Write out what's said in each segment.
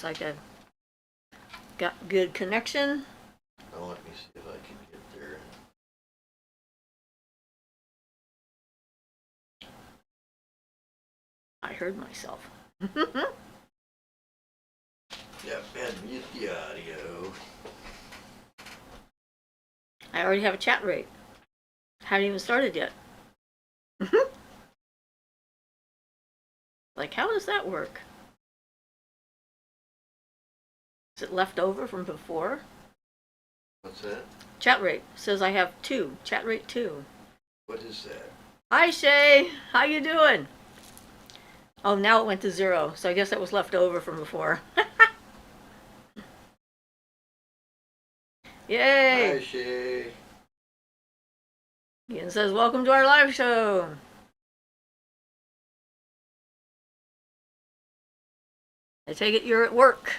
looks like I've got good connection. Well, let me see if I can get there. I heard myself. Yep, and mute the audio. I already have a chat rate. Haven't even started yet. Like, how does that work? Is it left over from before? What's that? Chat rate says I have 2. Chat rate 2. What is that? Hi Shay, how you doing? Oh, now it went to 0, so I guess that was left over from before. Yay! Hi, Shay. Ian says, welcome to our live show. I take it you're at work.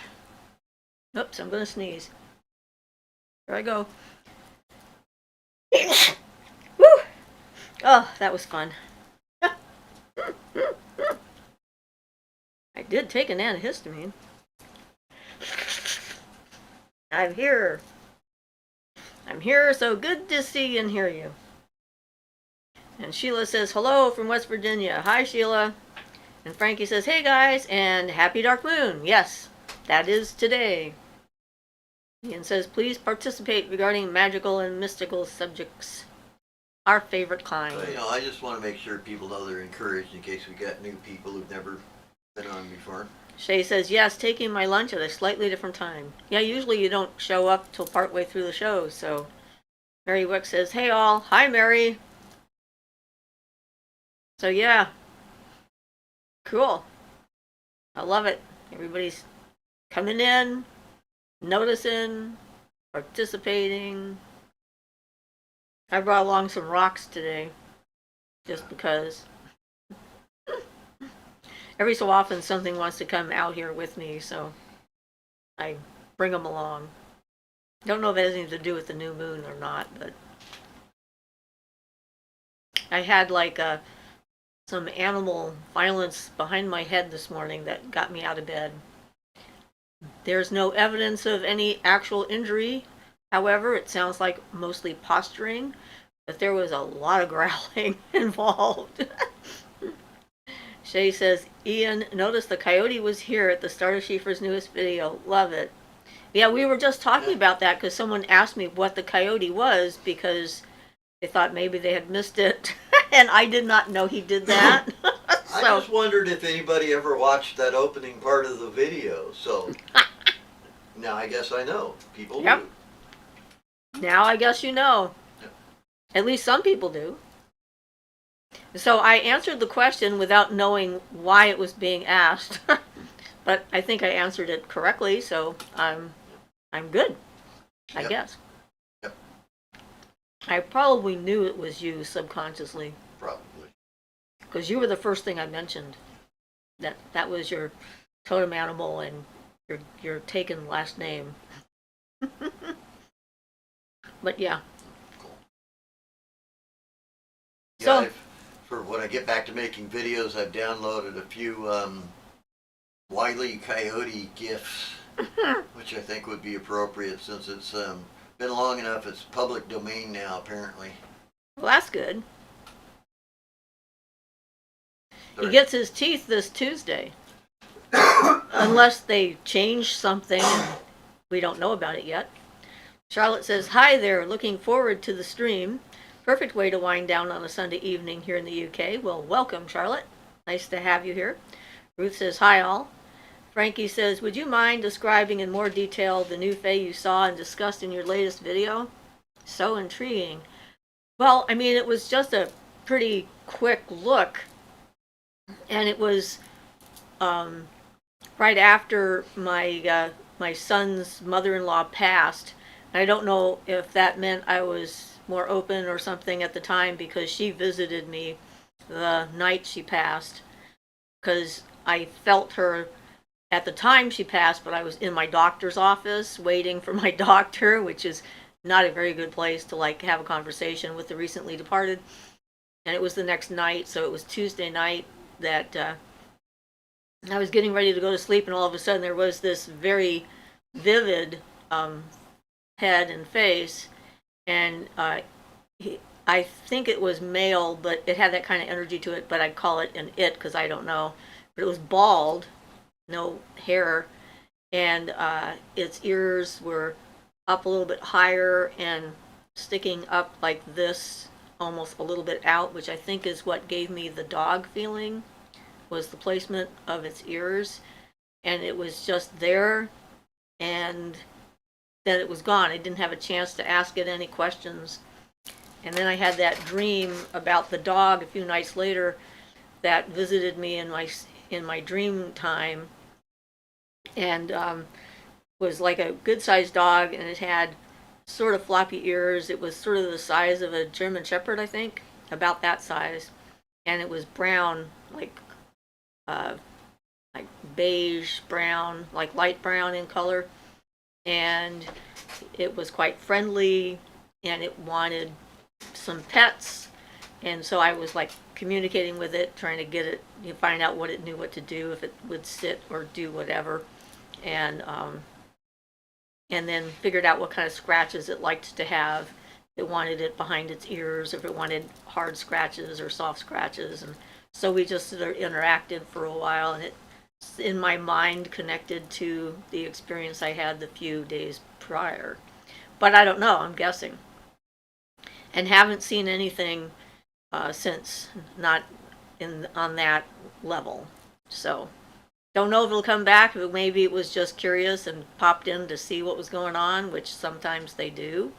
Oops, I'm gonna sneeze. Here I go. Woo! Oh, that was fun. I did take an antihistamine. I'm here. I'm here, so good to see and hear you. And Sheila says, hello from West Virginia. Hi, Sheila. And Frankie says, hey guys, and happy dark moon. Yes, that is today. Ian says, please participate regarding magical and mystical subjects. Our favorite kind. Well, I just want to make sure people know they're encouraged in case we got new people who've never been on before. Shay says, yes, taking my lunch at a slightly different time. Yeah, usually you don't show up till partway through the show, so. Mary Wick says, hey all. Hi, Mary. So yeah. Cool. I love it. Everybody's coming in, noticing, participating. I brought along some rocks today, just because. Every so often something wants to come out here with me, so I bring them along. Don't know if it has anything to do with the new moon or not, but I had like some animal violence behind my head this morning that got me out of bed. There's no evidence of any actual injury. However, it sounds like mostly posturing, but there was a lot of growling involved. Shay says, Ian, notice the coyote was here at the start of Siofra's newest video. Love it. Yeah, we were just talking about that because someone asked me what the coyote was because they thought maybe they had missed it. And I did not know he did that. I just wondered if anybody ever watched that opening part of the video, so now I guess I know. People do. Now I guess you know. Yep. At least some people do. So I answered the question without knowing why it was being asked. But I think I answered it correctly, so I'm good, I guess. Yep. I probably knew it was you subconsciously. Probably. Because you were the first thing I mentioned. That was your totem animal and your taken last name. But yeah. Cool. So, yeah, for when I get back to making videos, I've downloaded a few Wile E. Coyote gifs, which I think would be appropriate since it's been long enough. It's public domain now, apparently. well, that's good. Sorry. He gets his teeth this Tuesday. Unless they change something and we don't know about it yet. Charlotte says, hi there, looking forward to the stream. Perfect way to wind down on a Sunday evening here in the UK. Well, welcome, Charlotte. Nice to have you here. Ruth says, hi all. Frankie says, would you mind describing in more detail the new fae you saw and discussed in your latest video? So intriguing. Well, I mean, it was just a pretty quick look. And it was right after my son's mother-in-law passed. I don't know if that meant I was more open or something at the time because she visited me the night she passed. Because I felt her at the time she passed, but I was in my doctor's office waiting for my doctor, which is not a very good place to like have a conversation with the recently departed. And it was the next night, so it was Tuesday night that I was getting ready to go to sleep, and all of a sudden there was this very vivid head and face, and I think it was male, but it had that kind of energy to it, but I'd call it an it because I don't know. But it was bald, no hair, and its ears were up a little bit higher and sticking up like this, almost a little bit out, which I think is what gave me the dog feeling, was the placement of its ears. And it was just there, and then it was gone. I didn't have a chance to ask it any questions. And then I had that dream about the dog a few nights later that visited me in my dream time, and was like a good-sized dog, and it had sort of floppy ears. It was sort of the size of a German Shepherd, I think, about that size, and it was brown, uh, like beige brown, like light brown in color, and it was quite friendly, and it wanted some pets, and so I was like communicating with it, trying to get it, find out what it knew what to do, if it would sit or do whatever, and then figured out what kind of scratches it liked to have. It wanted it behind its ears, if it wanted hard scratches or soft scratches, and so we just sort of interacted for a while, and it, in my mind, connected to the experience I had the few days prior. But I don't know, I'm guessing. And haven't seen anything since, not on that level. So don't know if it'll come back. If maybe it was just curious and popped in to see what was going on, which sometimes they do.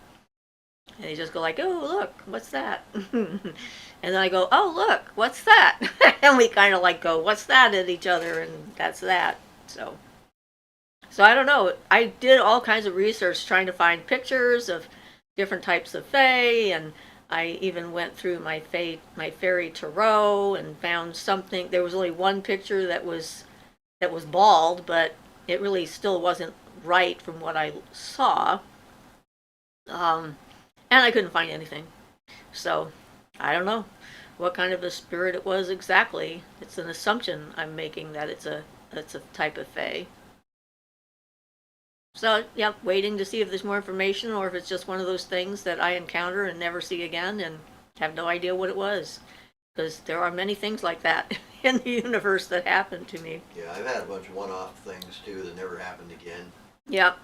And they just go like, "Oh, look, what's that?" And then I go, "Oh, look, what's that?" And we kind of like go, "What's that?" at each other, and that's that. So I don't know. I did all kinds of research trying to find pictures of different types of fae, and I even went through my fairy tarot and found something. There was only one picture that was bald, but it really still wasn't right from what I saw. And I couldn't find anything. So I don't know what kind of a spirit it was exactly. It's an assumption I'm making that it's a type of fae. So yeah, waiting to see if there's more information or if it's just one of those things that I encounter and never see again and have no idea what it was. Because there are many things like that in the universe that happened to me. Yeah, I've had a bunch of one-off things too that never happened again. Yep.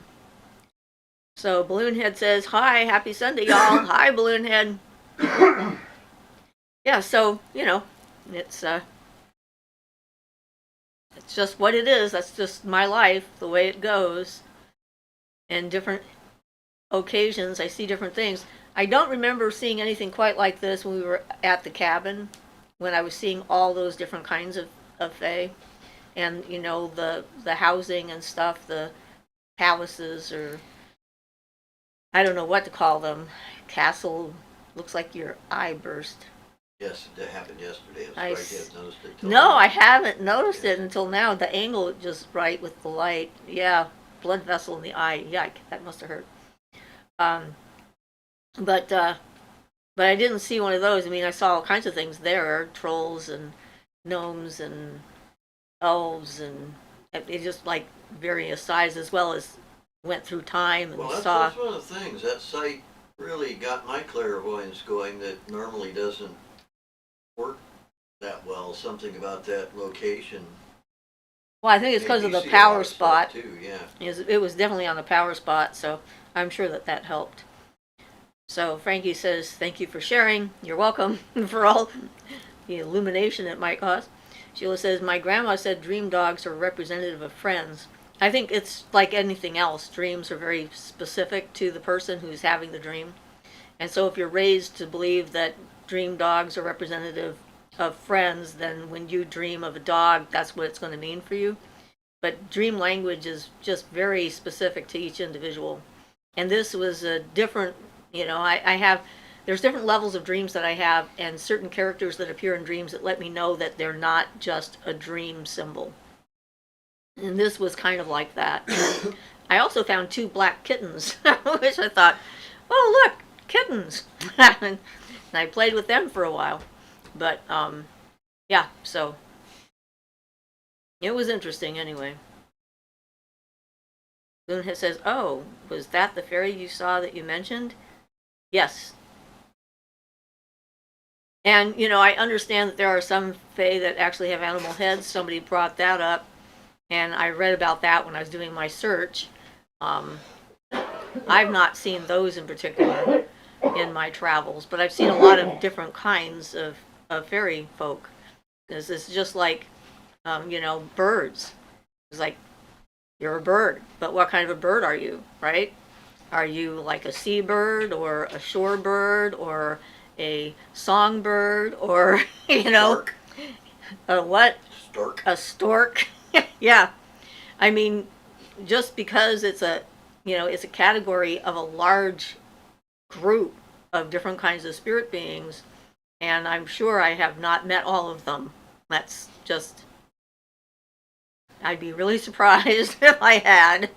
So Balloonhead says, "Hi, happy Sunday, y'all." Hi, Balloonhead. Yeah, so it's just what it is. That's just my life, the way it goes. And different occasions, I see different things. I don't remember seeing anything quite like this when we were at the cabin, when I was seeing all those different kinds of fae, and the housing and stuff, the palaces, or I don't know what to call them. Castle looks like your eye burst. Yes, that happened yesterday. I It's right, you haven't noticed it till No, now. I haven't noticed it until now. The angle just right with the light. Yeah, blood vessel in the eye. Yike, that must have hurt. Um, but I didn't see one of those. I mean, I saw all kinds of things there: trolls and gnomes and elves, and it just like various sizes, as well as went through time and Well, saw. that's one of the things. That site really got my clairvoyance going that normally doesn't work that well. Something about that location. Well, I think it's because of Maybe the you see a lot power of stuff, spot. too, yeah. It was definitely on the power spot, so I'm sure that helped. So Frankie says, "Thank you for sharing. You're welcome for all the illumination it might cause." Sheila says, "My grandma said dream dogs are representative of friends." I think it's like anything else. Dreams are very specific to the person who's having the dream. And so if you're raised to believe that dream dogs are representative of friends, then when you dream of a dog, that's what it's going to mean for you. But dream language is just very specific to each individual. And this was a different, I have, there's different levels of dreams that I have, and certain characters that appear in dreams that let me know that they're not just a dream symbol. And this was kind of like that. I also found 2 black kittens, which I thought, "Oh, look, kittens." And I played with them for a while. But, yeah, so It was interesting anyway. Boone says, "Oh, was that the fairy you saw that you mentioned?" Yes. And, I understand that there are some fae that actually have animal heads. Somebody brought that up, and I read about that when I was doing my search. I've not seen those in particular in my travels, but I've seen a lot of different kinds of fairy folk. Because it's just like, birds. It's like, you're a bird, but what kind of a bird are you, right? Are you like a seabird or a shorebird or a songbird or, Stork. a what? Stork. A stork? Yeah. I mean, just because it's a category of a large group of different kinds of spirit beings, and I'm sure I have not met all of them. That's just, I'd be really surprised if I had.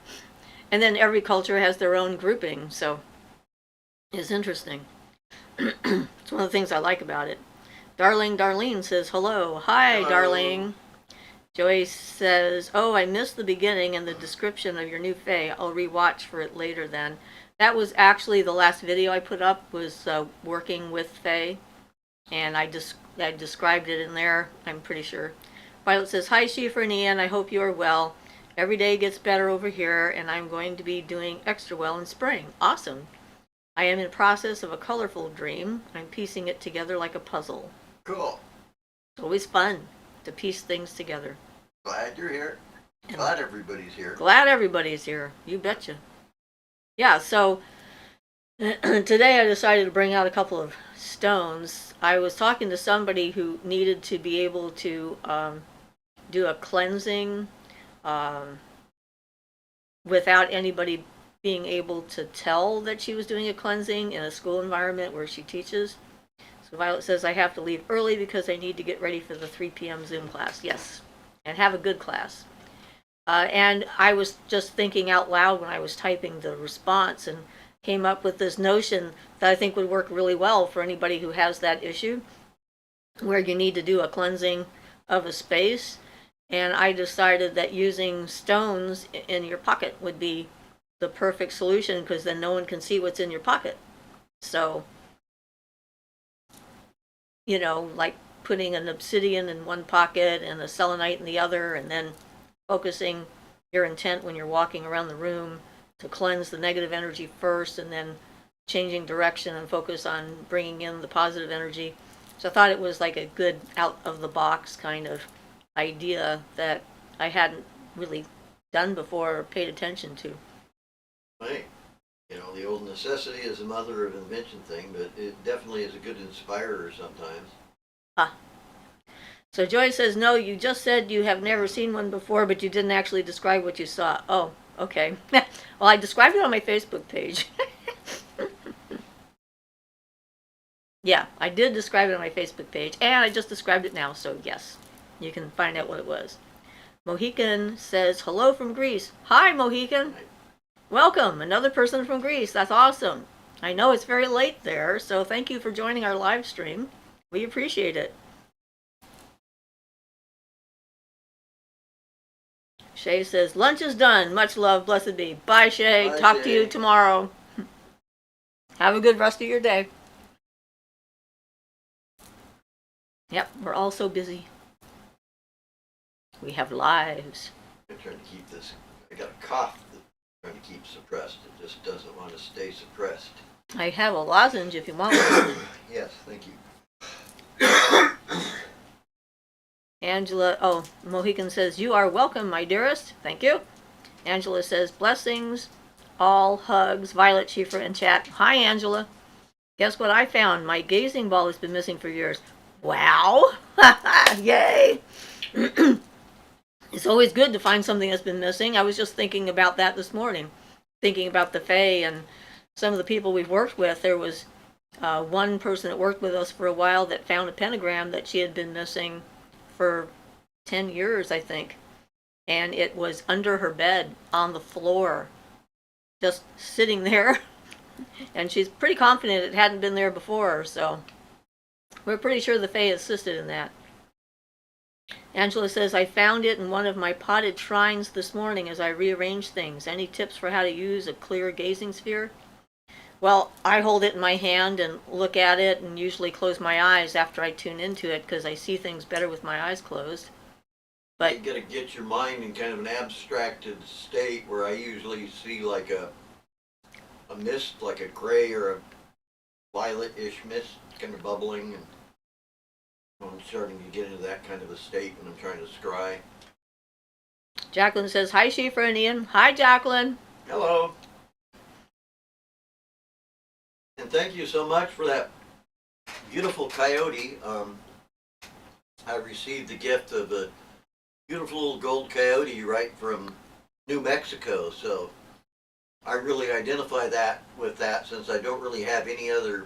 And then every culture has their own grouping, so it's interesting. It's one of the things I like about it. Darlene says hello. Hi, Hello. Darlene. Joyce says, "Oh, I missed the beginning and the description of your new fae. I'll rewatch for it later then." That was actually the last video I put up, was working with fae, and I described it in there, I'm pretty sure. Violet says, "Hi, Siofra and Ian. I hope you are well. Every day gets better over here, and I'm going to be doing extra well in spring." Awesome. I am in process of a colorful dream. I'm piecing it together like a puzzle. Cool. It's always fun to piece things together. Glad you're here. Glad everybody's here. Glad everybody's here. You betcha. Yeah, so today I decided to bring out a couple of stones. I was talking to somebody who needed to be able to do a cleansing without anybody being able to tell that she was doing a cleansing in a school environment where she teaches. So Violet says, "I have to leave early because I need to get ready for the 3 p.m. Zoom class." Yes, and have a good class. And I was just thinking out loud when I was typing the response, and came up with this notion that I think would work really well for anybody who has that issue, where you need to do a cleansing of a space. And I decided that using stones in your pocket would be the perfect solution, because then no one can see what's in your pocket. So, like putting an obsidian in one pocket and a selenite in the other, and then focusing your intent when you're walking around the room to cleanse the negative energy first, and then changing direction and focus on bringing in the positive energy. So I thought it was like a good out of the box kind of idea that I hadn't really done before or paid attention to. Hey, the old necessity is the mother of invention thing, but it definitely is a good inspirer sometimes. Ah. So Joy says, "No, you just said you have never seen one before, but you didn't actually describe what you saw." Oh, okay. Well, I described it on my Facebook page. Yeah, I did describe it on my Facebook page, and I just described it now, so yes, you can find out what it was. Mohican says, "Hello from Greece." Hi, Mohican. Welcome, another person from Greece. That's awesome. I know it's very late there, so thank you for joining our live stream. We appreciate it. Shay says, "Lunch is done. Much love, blessed be." Bye, Shay. Bye, Talk Shay. to you tomorrow. Have a good rest of your day. Yep, we're all so busy. We have lives. I'm trying to keep this. I got a cough that I'm trying to keep suppressed. It just doesn't want to stay suppressed. I have a lozenge if you want one. Yes, thank you. Angela, Mohican says, "You are welcome, my dearest." Thank you. Angela says, "Blessings, all hugs." Violet, Siofra, and chat. Hi, Angela. Guess what I found? My gazing ball has been missing for years. Wow. Yay. It's always good to find something that's been missing. I was just thinking about that this morning, thinking about the fae and some of the people we've worked with. There was one person that worked with us for a while that found a pentagram that she had been missing for 10 years, I think. And it was under her bed on the floor, just sitting there. And she's pretty confident it hadn't been there before, so we're pretty sure the fae assisted in that. Angela says, I found it in one of my potted shrines this morning as I rearranged things. Any tips for how to use a clear gazing sphere? Well, I hold it in my hand and look at it and usually close my eyes after I tune into it because I see things better with my eyes closed. But you gotta get your mind in kind of an abstracted state where I usually see like a mist, like a gray or a violet-ish mist kind of bubbling, and I'm starting to get into that kind of a state when I'm trying to scry. Jacqueline says, hi, Siofra and Ian. Hi, Jacqueline. Hello. And thank you so much for that beautiful coyote. I received the gift of a beautiful little gold coyote right from New Mexico, so I really identify that with that since I don't really have any other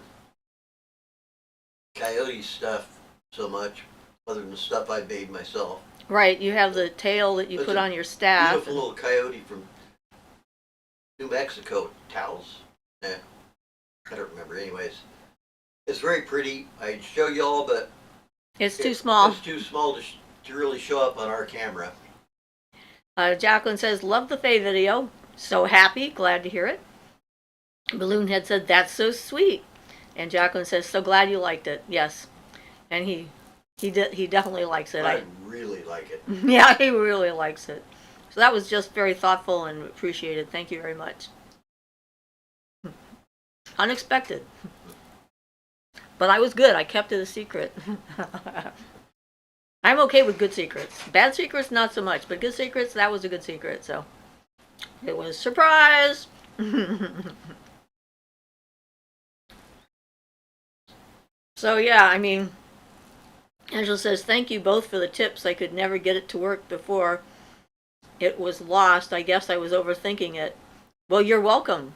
coyote stuff so much other than the stuff I made myself. Right, you have the tail that you put on your staff. Beautiful little coyote from New Mexico, Taos. I don't remember. Anyways, it's very pretty. I'd show y'all, but it's too small. It's too small to really show up on our camera. Jacqueline says, love the Faye video. So happy, glad to hear it. Balloonhead said, that's so sweet. And Jacqueline says, so glad you liked it. Yes. And he definitely likes it. I really like it. Yeah, he really likes it. So that was just very thoughtful and appreciated. Thank you very much. Unexpected. But I was good. I kept it a secret. I'm okay with good secrets. Bad secrets, not so much. But good secrets, that was a good secret. So it was surprise. So yeah, I mean, Angela says, thank you both for the tips. I could never get it to work before it was lost. I guess I was overthinking it. Well, you're welcome.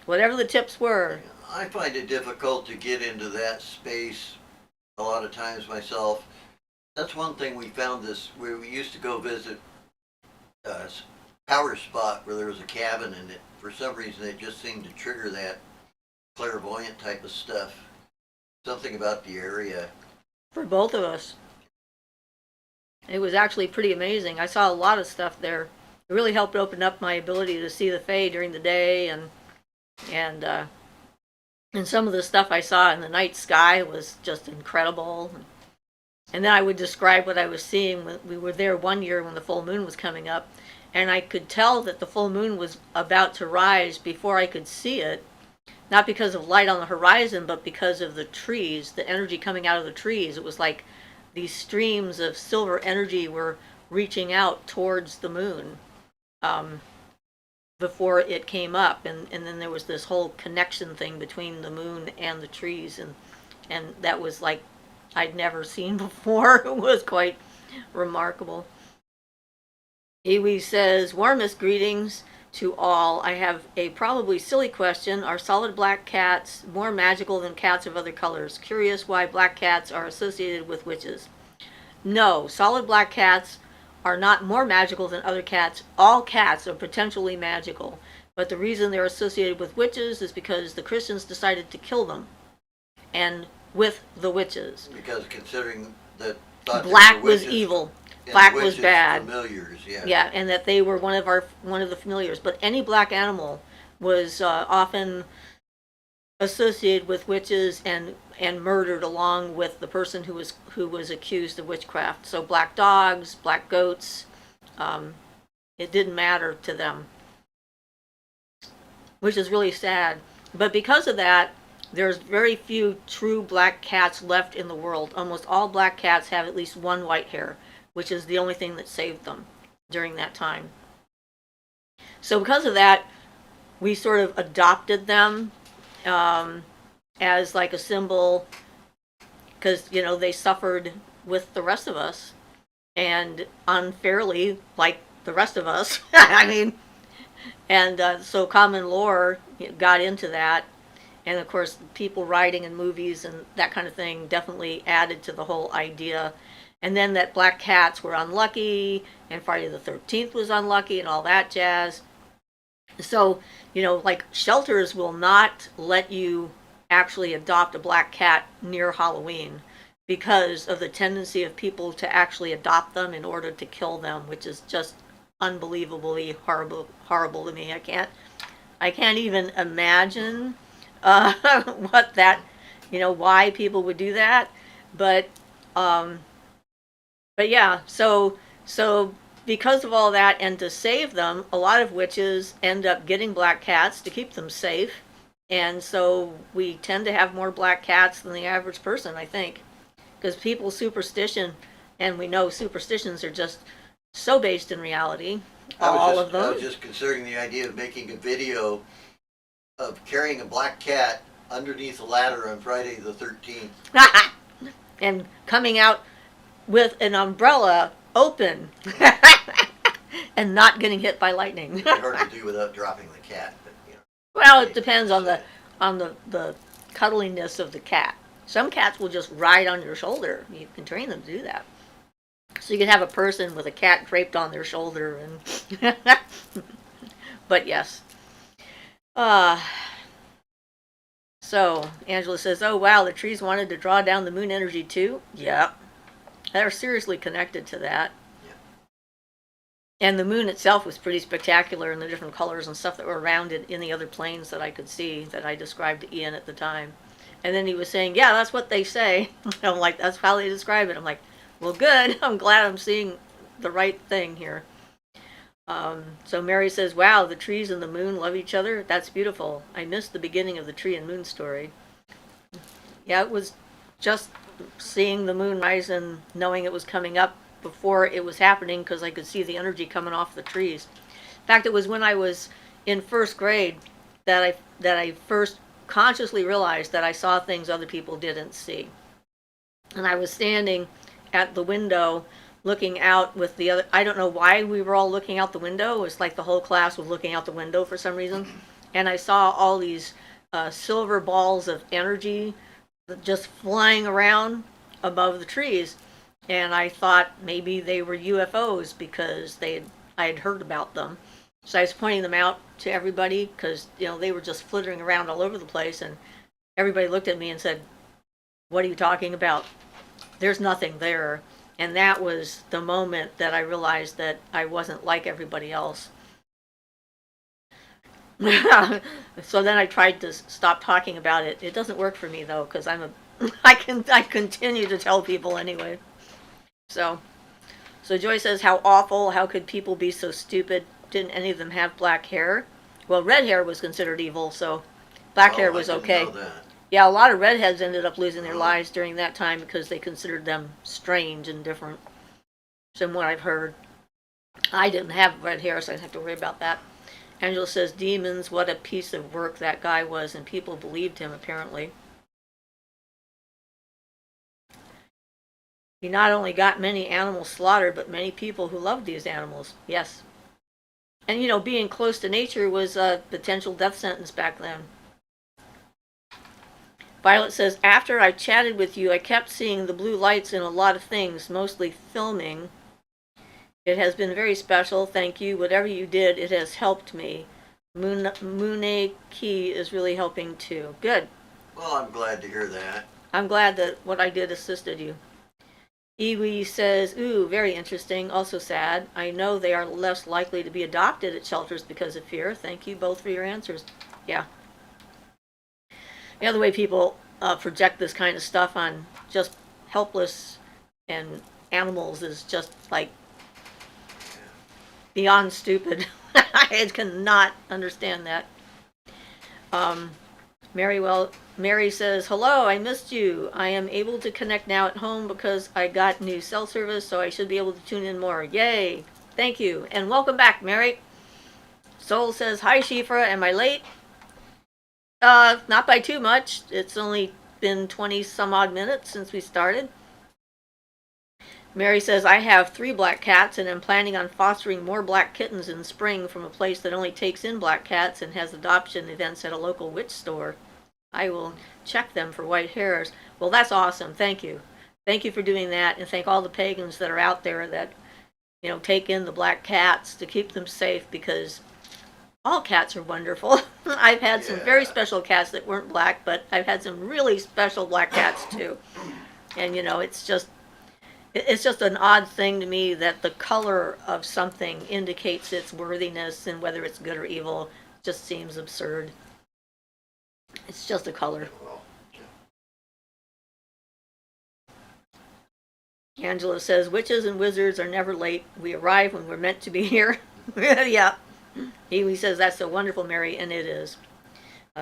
Whatever the tips were. I find it difficult to get into that space a lot of times myself. That's one thing we found where we used to go visit a power spot where there was a cabin, and for some reason it just seemed to trigger that clairvoyant type of stuff. Something about the area. For both of us. It was actually pretty amazing. I saw a lot of stuff there. It really helped open up my ability to see the Fae during the day, and some of the stuff I saw in the night sky was just incredible. And then I would describe what I was seeing. We were there one year when the full moon was coming up, and I could tell that the full moon was about to rise before I could see it. Not because of light on the horizon, but because of the trees, the energy coming out of the trees. It was like these streams of silver energy were reaching out towards the moon before it came up. And then there was this whole connection thing between the moon and the trees. And that was like I'd never seen before. It was quite remarkable. Iwi says, warmest greetings to all. I have a probably silly question. Are solid black cats more magical than cats of other colors? Curious why black cats are associated with witches. No, solid black cats are not more magical than other cats. All cats are potentially magical, but the reason they're associated with witches is because the Christians decided to kill them, and with the witches. Because considering that black was evil. Black was bad. Familiars, yeah. Yeah, and that they were one of the familiars. But any black animal was often associated with witches and murdered along with the person who was accused of witchcraft. So black dogs, black goats, it didn't matter to them, which is really sad. But because of that, there's very few true black cats left in the world. Almost all black cats have at least one white hair, which is the only thing that saved them during that time. So because of that, we sort of adopted them as like a symbol, because, you know, they suffered with the rest of us, and unfairly, like the rest of us. I mean, and so common lore got into that. And of course, people writing in movies and that kind of thing definitely added to the whole idea. And then that black cats were unlucky, and Friday the 13th was unlucky, and all that jazz. So, you know, like shelters will not let you actually adopt a black cat near Halloween. because of the tendency of people to actually adopt them in order to kill them, which is just unbelievably horrible to me. I can't even imagine what that, why people would do that. But um, but yeah, so because of all that, and to save them, a lot of witches end up getting black cats to keep them safe, and so we tend to have more black cats than the average person, I think, because people's superstition, and we know superstitions are just so based in reality, all of I them. was just considering the idea of making a video of carrying a black cat underneath a ladder on Friday the 13th. And coming out with an umbrella open and not getting hit by lightning. It's hard to do without dropping the cat. But, Well, it depends on the cuddliness of the cat. Some cats will just ride on your shoulder. You can train them to do that. So you can have a person with a cat draped on their shoulder, and but yes. So Angela says, "Oh wow, the trees wanted to draw down the moon energy too." Yeah, they're seriously connected to that. Yeah. And the moon itself was pretty spectacular, and the different colors and stuff that were around it in the other planes that I could see, that I described to Ian at the time. And then he was saying, "Yeah, that's what they say." I'm like, "That's how they describe it." I'm like, "Well, good. I'm glad I'm seeing the right thing here." So Mary says, "Wow, the trees and the moon love each other. That's beautiful. I missed the beginning of the tree and moon story." Yeah, it was just seeing the moon rise and knowing it was coming up before it was happening, because I could see the energy coming off the trees. In fact, it was when I was in first grade that I first consciously realized that I saw things other people didn't see. And I was standing at the window looking out with the other, I don't know why we were all looking out the window. It was like the whole class was looking out the window for some reason. And I saw all these silver balls of energy just flying around above the trees. And I thought maybe they were UFOs because I had heard about them. So I was pointing them out to everybody because, they were just flittering around all over the place. And everybody looked at me and said, "What are you talking about? There's nothing there." And that was the moment that I realized that I wasn't like everybody else. So then I tried to stop talking about it. It doesn't work for me though, because I continue to tell people anyway. So Joy says, "How awful, how could people be so stupid? Didn't any of them have black hair?" Well, red hair was considered evil, so black hair was okay. Yeah, a lot of redheads ended up losing their lives during that time because they considered them strange and different, from what I've heard. I didn't have red hair, so I didn't have to worry about that. Angela says, "Demons, what a piece of work that guy was," and people believed him, apparently. He not only got many animals slaughtered, but many people who loved these animals. Yes. And, being close to nature was a potential death sentence back then. Violet says, "After I chatted with you, I kept seeing the blue lights in a lot of things, mostly filming. It has been very special. Thank you. Whatever you did, it has helped me. Mune Key is really helping too." Good. Well, I'm glad to hear that. I'm glad that what I did assisted you. Iwi says, "Ooh, very interesting. Also sad. I know they are less likely to be adopted at shelters because of fear. Thank you both for your answers." Yeah. The other way people project this kind of stuff on just helpless and animals is just like beyond stupid. I cannot understand that. Mary says, "Hello, I missed you. I am able to connect now at home because I got new cell service, so I should be able to tune in more. Yay! Thank you, and welcome back, Mary." Soul says, "Hi, Siofra. Am I late?" Not by too much. It's only been 20 some odd minutes since we started. Mary says, "I have 3 black cats and am planning on fostering more black kittens in spring from a place that only takes in black cats and has adoption events at a local witch store. I will check them for white hairs." Well, that's awesome. Thank you. Thank you for doing that, and thank all the pagans that are out there that, take in the black cats to keep them safe, because all cats are wonderful. I've had some very special cats that weren't black, but I've had some really special black cats too. And it's just an odd thing to me that the color of something indicates its worthiness, and whether it's good or evil just seems absurd. It's just a color. Well, Angela says, witches and wizards are never late. We arrive when we're meant to be here. Yeah. He says, that's so wonderful, Mary, and it is.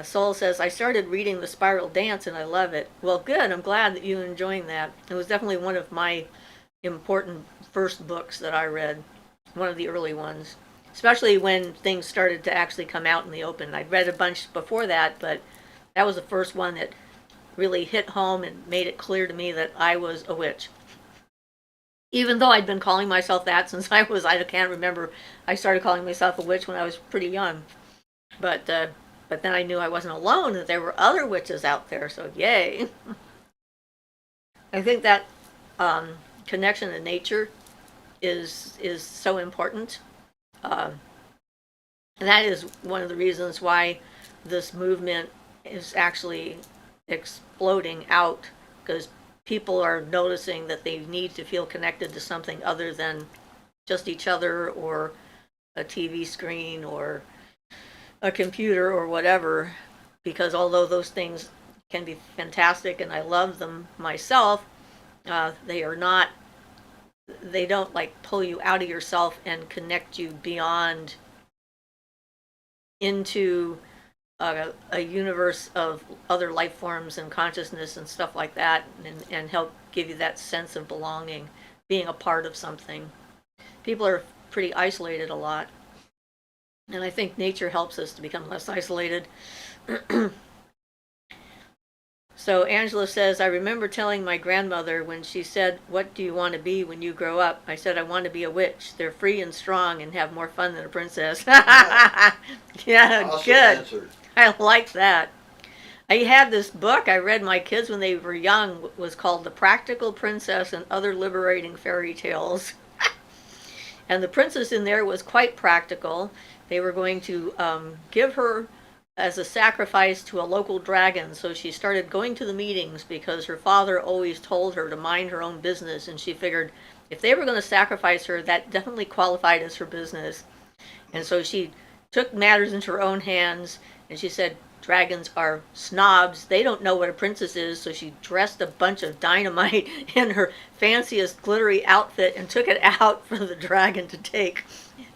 Soul says, I started reading The Spiral Dance and I love it. Well, good. I'm glad that you're enjoying that. It was definitely one of my important first books that I read. One of the early ones. Especially when things started to actually come out in the open. I'd read a bunch before that, but that was the first one that really hit home and made it clear to me that I was a witch. Even though I'd been calling myself that since I can't remember, I started calling myself a witch when I was pretty young. But then I knew I wasn't alone, that there were other witches out there, so yay. I think that connection to nature is so important. And that is one of the reasons why this movement is actually exploding out, because people are noticing that they need to feel connected to something other than just each other or a TV screen or a computer or whatever, because although those things can be fantastic and I love them myself, they don't like pull you out of yourself and connect you beyond into a universe of other life forms and consciousness and stuff like that, and help give you that sense of belonging, being a part of something. People are pretty isolated a lot, and I think nature helps us to become less isolated. So Angela says, I remember telling my grandmother when she said, what do you want to be when you grow up? I said, I want to be a witch. They're free and strong and have more fun than a princess. Yeah, awesome good. answer. I like that. I had this book I read my kids when they were young. It was called The Practical Princess and Other Liberating Fairy Tales. And the princess in there was quite practical. They were going to give her as a sacrifice to a local dragon, so she started going to the meetings because her father always told her to mind her own business, and she figured if they were going to sacrifice her, that definitely qualified as her business. And so she took matters into her own hands, and she said, dragons are snobs. They don't know what a princess is, so she dressed a bunch of dynamite in her fanciest glittery outfit and took it out for the dragon to take,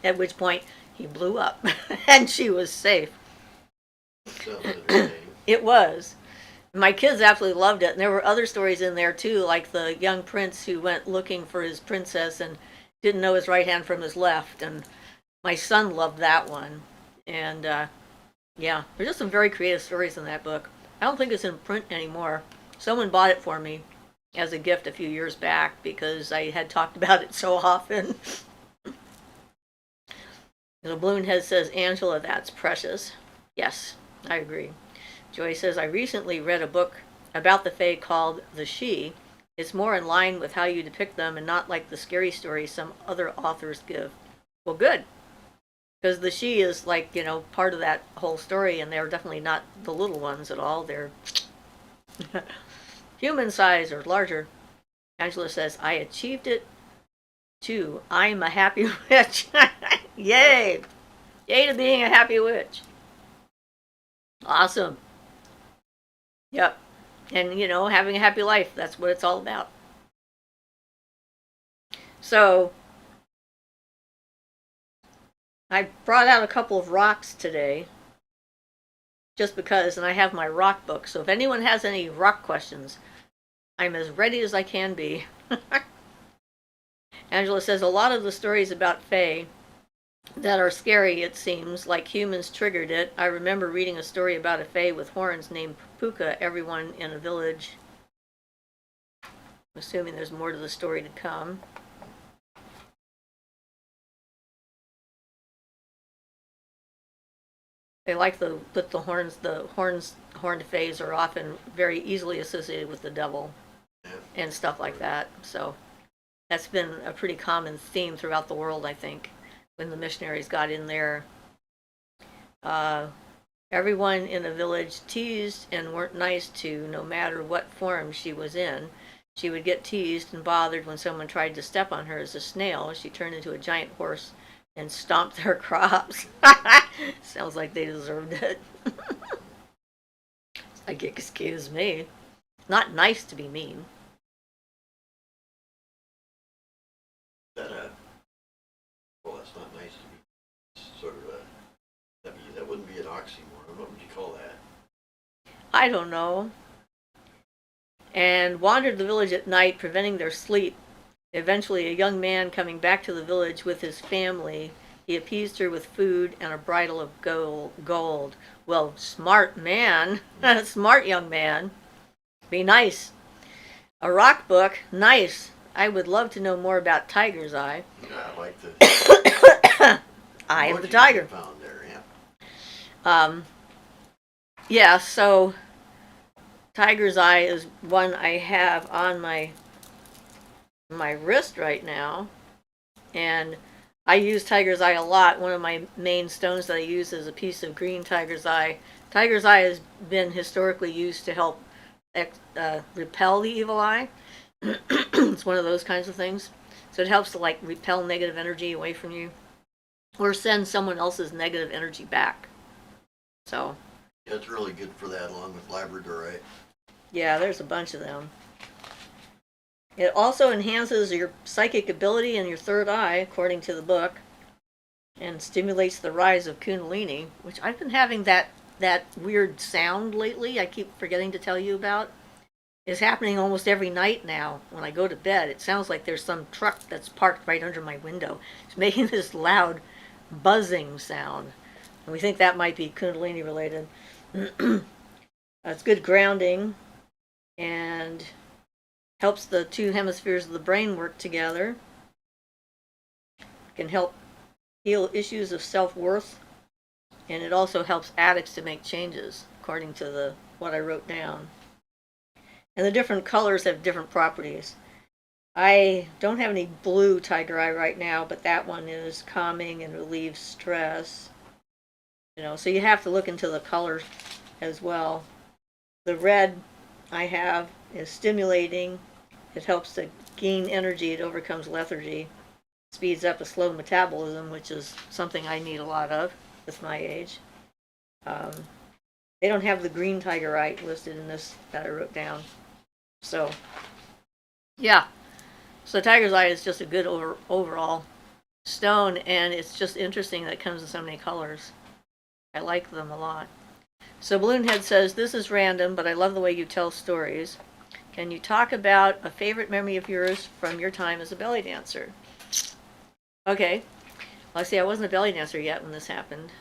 at which point he blew up, and she was safe. Sounds entertaining. It was. My kids absolutely loved it, and there were other stories in there too, like the young prince who went looking for his princess and didn't know his right hand from his left, and my son loved that one. And yeah, there's just some very creative stories in that book. I don't think it's in print anymore. Someone bought it for me as a gift a few years back because I had talked about it so often. The Balloonhead says, Angela, that's precious. Yes, I agree. Joy says, I recently read a book about the Fae called The She. It's more in line with how you depict them and not like the scary stories some other authors give. Well, good. Because the She is like, part of that whole story, and they're definitely not the little ones at all. They're human size or larger. Angela says, I achieved it too. I'm a happy witch. Yay! Yay to being a happy witch. Awesome. Yep. And, having a happy life, that's what it's all about. So, I brought out a couple of rocks today, just because, and I have my rock book, so if anyone has any rock questions, I'm as ready as I can be. Angela says, a lot of the stories about Fae that are scary, it seems, like humans triggered it. I remember reading a story about a Fae with horns named Puka, everyone in a village. I'm assuming there's more to the story to come. They like the horned Faes are often very easily associated with the devil and stuff like that. So that's been a pretty common theme throughout the world, I think, when the missionaries got in there. Everyone in a village teased and weren't nice to, no matter what form she was in. She would get teased and bothered when someone tried to step on her as a snail. She turned into a giant horse and stomped their crops. Sounds like they deserved it. Like, excuse me. Not nice to be mean. That well, that's not nice to be sort of that wouldn't be an oxymoron. What would you call that? I don't know. And wandered the village at night, preventing their sleep. Eventually, a young man coming back to the village with his family, he appeased her with food and a bridle of gold. Well, smart man. Smart young man. Be nice. A rock book. Nice. I would love to know more about Tiger's Eye. Yeah, I like the Eye of the emojis tiger. you found there, yeah. Yeah, so Tiger's Eye is one I have on my wrist right now, and I use Tiger's Eye a lot. One of my main stones that I use is a piece of green Tiger's Eye. Tiger's Eye has been historically used to help repel the evil eye. It's one of those kinds of things. So it helps to like repel negative energy away from you, or send someone else's negative energy back. So Yeah, it's really good for that, along with labradorite. yeah, there's a bunch of them. It also enhances your psychic ability and your third eye, according to the book, and stimulates the rise of Kundalini, which I've been having that weird sound lately. I keep forgetting to tell you about. It's happening almost every night now when I go to bed. It sounds like there's some truck that's parked right under my window. It's making this loud buzzing sound. And we think that might be Kundalini related. It's good grounding and helps the two hemispheres of the brain work together. It can help heal issues of self-worth, and it also helps addicts to make changes, according to what I wrote down. And the different colors have different properties. I don't have any blue Tiger Eye right now, but that one is calming and relieves stress. So you have to look into the color as well. The red I have is stimulating. It helps to gain energy. It overcomes lethargy. Speeds up a slow metabolism, which is something I need a lot of with my age. They don't have the green Tiger Eye listed in this that I wrote down. So, yeah. So Tiger's Eye is just a good overall stone, and it's just interesting that it comes in so many colors. I like them a lot. So Balloonhead says, this is random, but I love the way you tell stories. Can you talk about a favorite memory of yours from your time as a belly dancer? Okay. Well, see, I wasn't a belly dancer yet when this happened.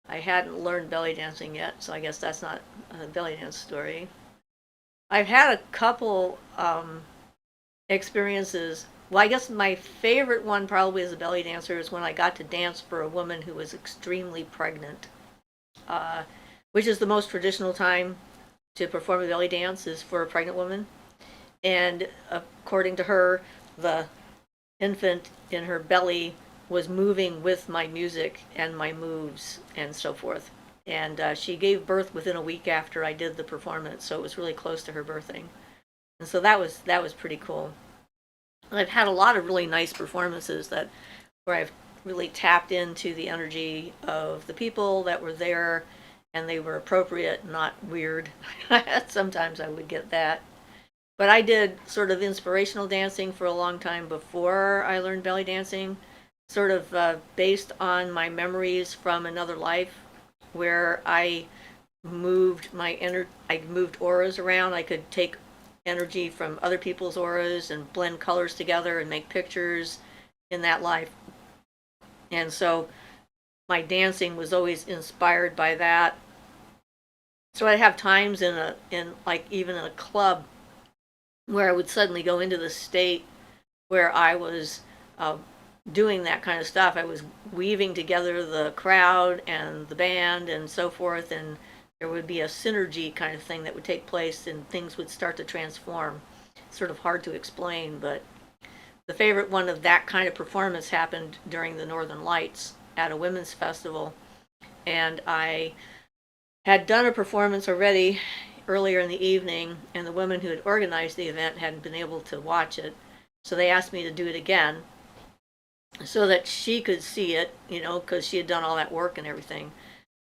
I hadn't learned belly dancing yet, so I guess that's not a belly dance story. I've had a couple experiences. Well, I guess my favorite one probably as a belly dancer is when I got to dance for a woman who was extremely pregnant, which is the most traditional time to perform a belly dance is for a pregnant woman. And according to her, the infant in her belly was moving with my music and my moves and so forth. And she gave birth within a week after I did the performance, so it was really close to her birthing. And so that was pretty cool. And I've had a lot of really nice performances where I've really tapped into the energy of the people that were there, and they were appropriate, not weird. Sometimes I would get that. But I did sort of inspirational dancing for a long time before I learned belly dancing, sort of based on my memories from another life, where I moved I moved auras around. I could take energy from other people's auras and blend colors together and make pictures in that life. And so my dancing was always inspired by that. So I'd have times in even in a club where I would suddenly go into the state where I was doing that kind of stuff. I was weaving together the crowd and the band and so forth, and there would be a synergy kind of thing that would take place, and things would start to transform. It's sort of hard to explain, but the favorite one of that kind of performance happened during the Northern Lights at a women's festival, and I had done a performance already earlier in the evening, and the woman who had organized the event hadn't been able to watch it. So they asked me to do it again so that she could see it, because she had done all that work and everything.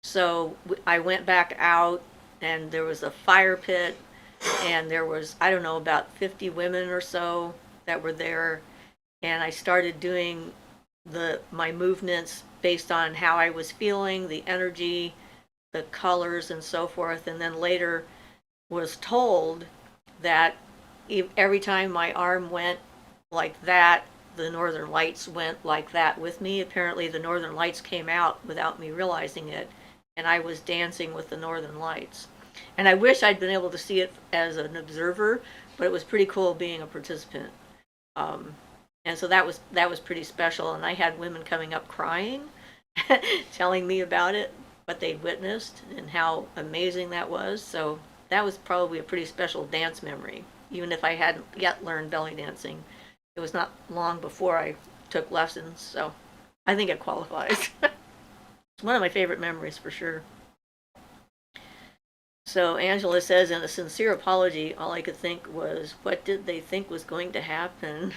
So I went back out, and there was a fire pit, and there was, I don't know, about 50 women or so that were there. And I started doing my movements based on how I was feeling, the energy, the colors, and so forth. And then later was told that every time my arm went like that, the northern lights went like that with me. Apparently the northern lights came out without me realizing it, and I was dancing with the northern lights. And I wish I'd been able to see it as an observer, but it was pretty cool being a participant. And so that was pretty special. And I had women coming up crying, telling me about it, what they'd witnessed, and how amazing that was. So that was probably a pretty special dance memory, even if I hadn't yet learned belly dancing. It was not long before I took lessons, so I think it qualifies. It's one of my favorite memories for sure. So Angela says, in a sincere apology, all I could think was, what did they think was going to happen?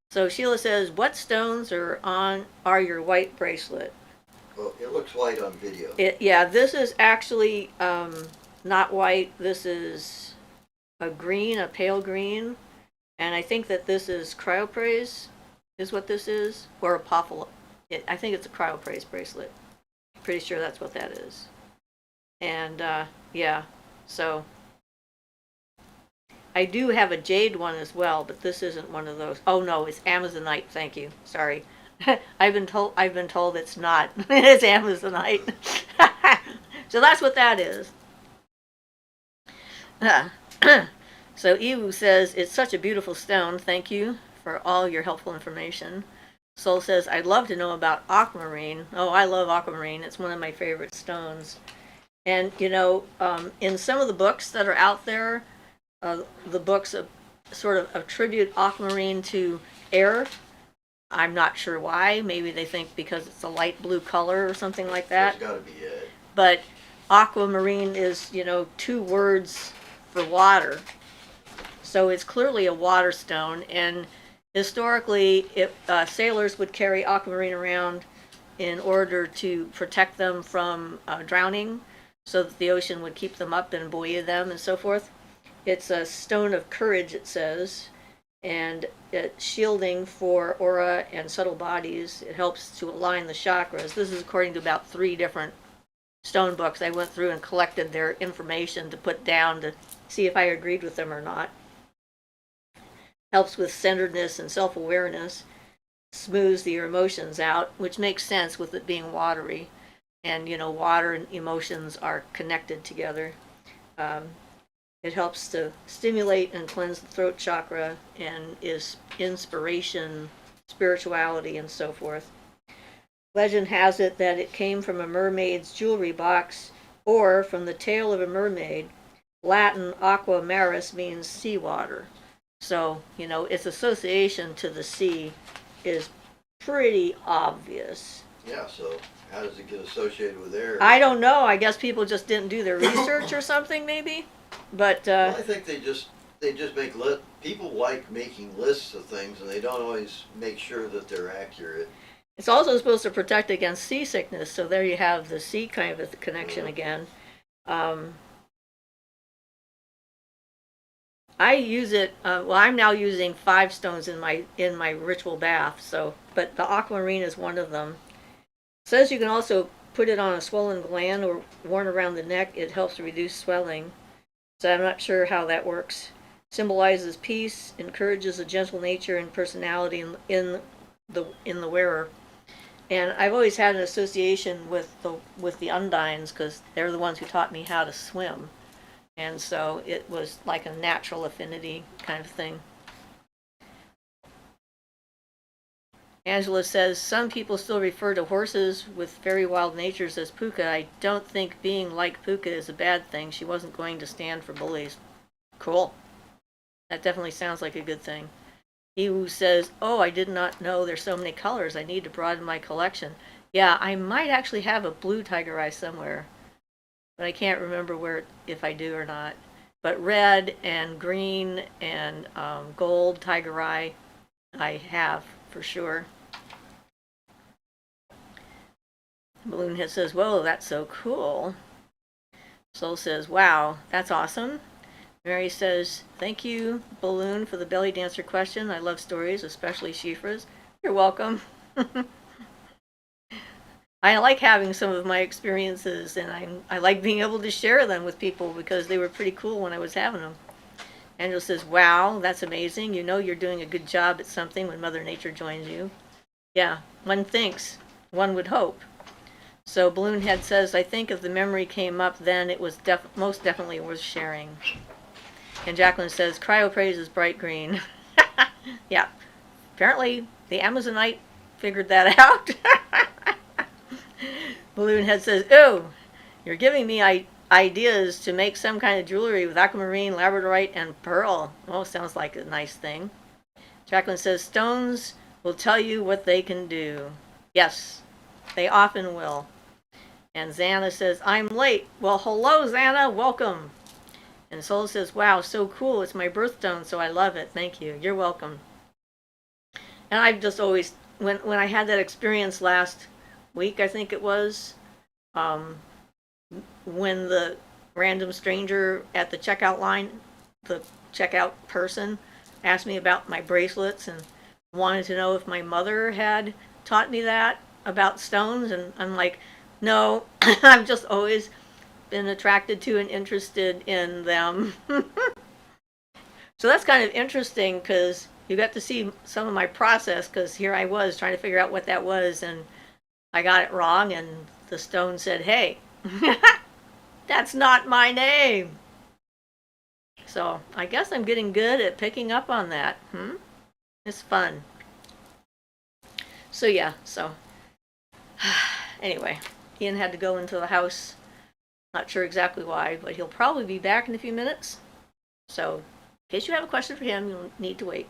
So Sheila says, what stones are your white bracelet? Well, it looks white on video. Yeah, this is actually not white. This is a green, a pale green. And I think that this is cryoprase, is what this is, or apophyll. I think it's a cryoprase bracelet. Pretty sure that's what that is. And yeah, so I do have a jade one as well, but this isn't one of those. Oh no, it's Amazonite. Thank you. Sorry, I've been told it's not. It's Amazonite. So that's what that is. So Ewu says, it's such a beautiful stone. Thank you for all your helpful information. Soul says, I'd love to know about aquamarine. Oh, I love aquamarine. It's one of my favorite stones. And, in some of the books that are out there, the books sort of attribute aquamarine to air. I'm not sure why. Maybe they think because it's a light blue color or something like that. That's got to be it. But aquamarine is, 2 words for water. So it's clearly a water stone, and historically, sailors would carry aquamarine around in order to protect them from drowning, so that the ocean would keep them up and buoy them and so forth. It's a stone of courage, it says, and it's shielding for aura and subtle bodies. It helps to align the chakras. This is according to about 3 different stone books. I went through and collected their information to put down to see if I agreed with them or not. Helps with centeredness and self-awareness, smooths your emotions out, which makes sense with it being watery. And, water and emotions are connected together. It helps to stimulate and cleanse the throat chakra and is inspiration, spirituality, and so forth. Legend has it that it came from a mermaid's jewelry box or from the tail of a mermaid. Latin aqua maris means seawater. So, its association to the sea is pretty obvious. Yeah, so how does it get associated with air? I don't know. I guess people just didn't do their research or something, maybe. But well, I think they just make people like making lists of things, and they don't always make sure that they're accurate. It's also supposed to protect against seasickness, so there you have the sea kind of a connection again. I use it. I'm now using 5 stones in my ritual bath. So, but the aquamarine is one of them. It says you can also put it on a swollen gland or worn around the neck. It helps to reduce swelling. So I'm not sure how that works. Symbolizes peace, encourages a gentle nature and personality in the wearer. And I've always had an association with the Undines because they're the ones who taught me how to swim. And so it was like a natural affinity kind of thing. Angela says, some people still refer to horses with very wild natures as puka. I don't think being like puka is a bad thing. She wasn't going to stand for bullies. Cool. That definitely sounds like a good thing. He who says, oh, I did not know there's so many colors. I need to broaden my collection. Yeah, I might actually have a blue tiger eye somewhere. but I can't remember if I do or not. But red and green and gold tiger eye, I have for sure. Balloonhead says, "Whoa, that's so cool." Soul says, "Wow, that's awesome." Mary says, "Thank you, Balloon, for the belly dancer question. I love stories, especially Siofra's." You're welcome. I like having some of my experiences, and I like being able to share them with people because they were pretty cool when I was having them. Angela says, "Wow, that's amazing. You know you're doing a good job at something when Mother Nature joins you." Yeah, one thinks, one would hope. So Balloonhead says, "I think if the memory came up then, it was most definitely worth sharing." And Jacqueline says, "Cryopraise is bright green." Yeah, apparently the Amazonite figured that out. Balloonhead says, "Oh, you're giving me ideas to make some kind of jewelry with aquamarine, labradorite, and pearl." Oh, sounds like a nice thing. Jacqueline says, "Stones will tell you what they can do." Yes, they often will. And Xana says, "I'm late." Well, hello, Xana. Welcome. And Soul says, "Wow, so cool. It's my birthstone, so I love it. Thank you. You're welcome." And I've just always, when I had that experience last week, I think it was, um, when the random stranger at the checkout line, the checkout person, asked me about my bracelets and wanted to know if my mother had taught me that about stones. And I'm like, no, I've just always been attracted to and interested in them. So that's kind of interesting because you got to see some of my process, because here I was trying to figure out what that was, and I got it wrong, and the stone said, "Hey, that's not my name." So I guess I'm getting good at picking up on that. It's fun. So yeah, anyway, Ian had to go into the house. Not sure exactly why, but he'll probably be back in a few minutes. So in case you have a question for him, you'll need to wait.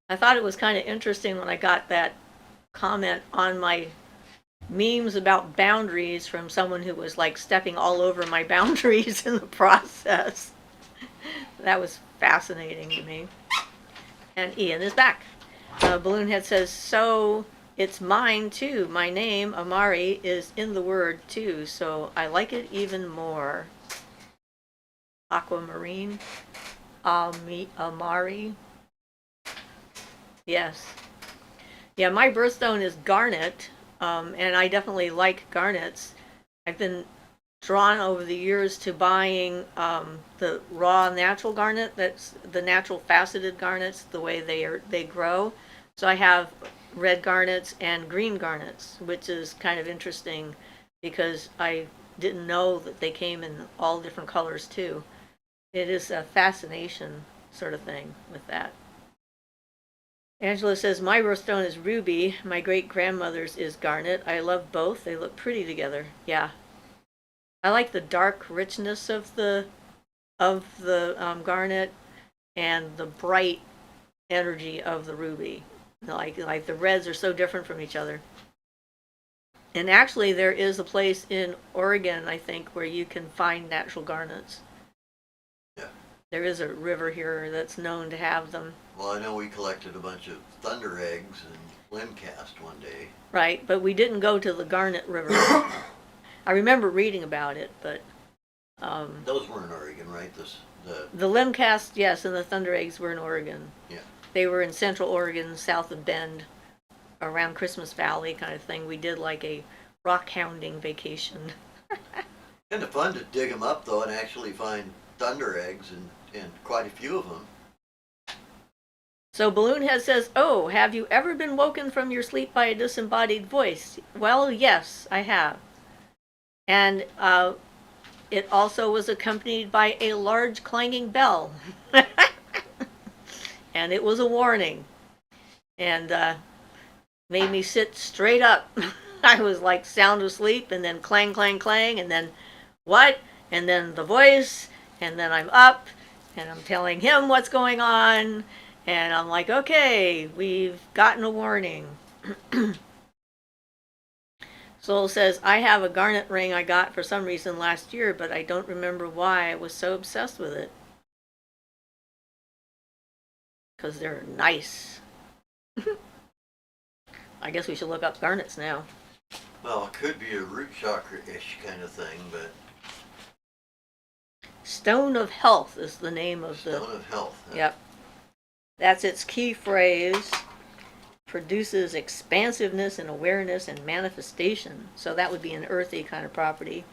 I thought it was kind of interesting when I got that comment on my memes about boundaries from someone who was like stepping all over my boundaries in the process. That was fascinating to me. And Ian is back. Balloonhead says, "So it's mine too. My name, Amari, is in the word too, so I like it even more." Aquamarine. Amari. Yes. Yeah, my birthstone is garnet, and I definitely like garnets. I've been drawn over the years to buying the raw natural garnet. That's the natural faceted garnets, the way they grow. So I have red garnets and green garnets, which is kind of interesting because I didn't know that they came in all different colors too. It is a fascination sort of thing with that. Angela says, "My birthstone is ruby. My great grandmother's is garnet. I love both. They look pretty together." Yeah, I like the dark richness of the garnet and the bright energy of the ruby. Like the reds are so different from each other. And actually, there is a place in Oregon, I think, where you can find natural garnets. Yeah. There is a river here that's known to have them. Well, I know we collected a bunch of thunder eggs in Limcast one day. Right, but we didn't go to the Garnet River. I remember reading about it, but those were in Oregon, right? the Limcast, yes, and the thunder eggs were in Oregon. Yeah. They were in central Oregon, south of Bend, around Christmas Valley kind of thing. We did like a rock hounding vacation. Kind of fun to dig them up though and actually find thunder eggs and quite a few of them. So Balloonhead says, "Oh, have you ever been woken from your sleep by a disembodied voice?" Well, yes, I have. And it also was accompanied by a large clanging bell. And it was a warning. And made me sit straight up. I was like sound asleep, and then clang, clang, clang, and then what? And then the voice, and then I'm up, and I'm telling him what's going on, and I'm like, okay, we've gotten a warning. Soul says, I have a garnet ring I got for some reason last year, but I don't remember why I was so obsessed with it. Because they're nice. I guess we should look up garnets now. Well, it could be a root chakra-ish kind of thing, but Stone of Health is the name of the... Stone of Health. Huh? Yep. That's its key phrase. Produces expansiveness and awareness and manifestation. So that would be an earthy kind of property,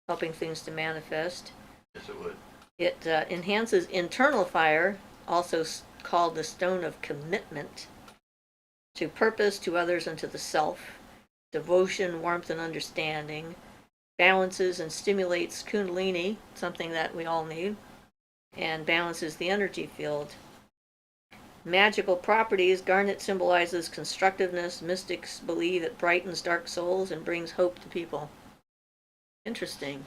helping things to manifest. Yes, it would. It enhances internal fire, also called the stone of commitment, to purpose, to others, and to the self. Devotion, warmth, and understanding. Balances and stimulates kundalini, something that we all need, and balances the energy field. Magical properties. Garnet symbolizes constructiveness. Mystics believe it brightens dark souls and brings hope to people. Interesting.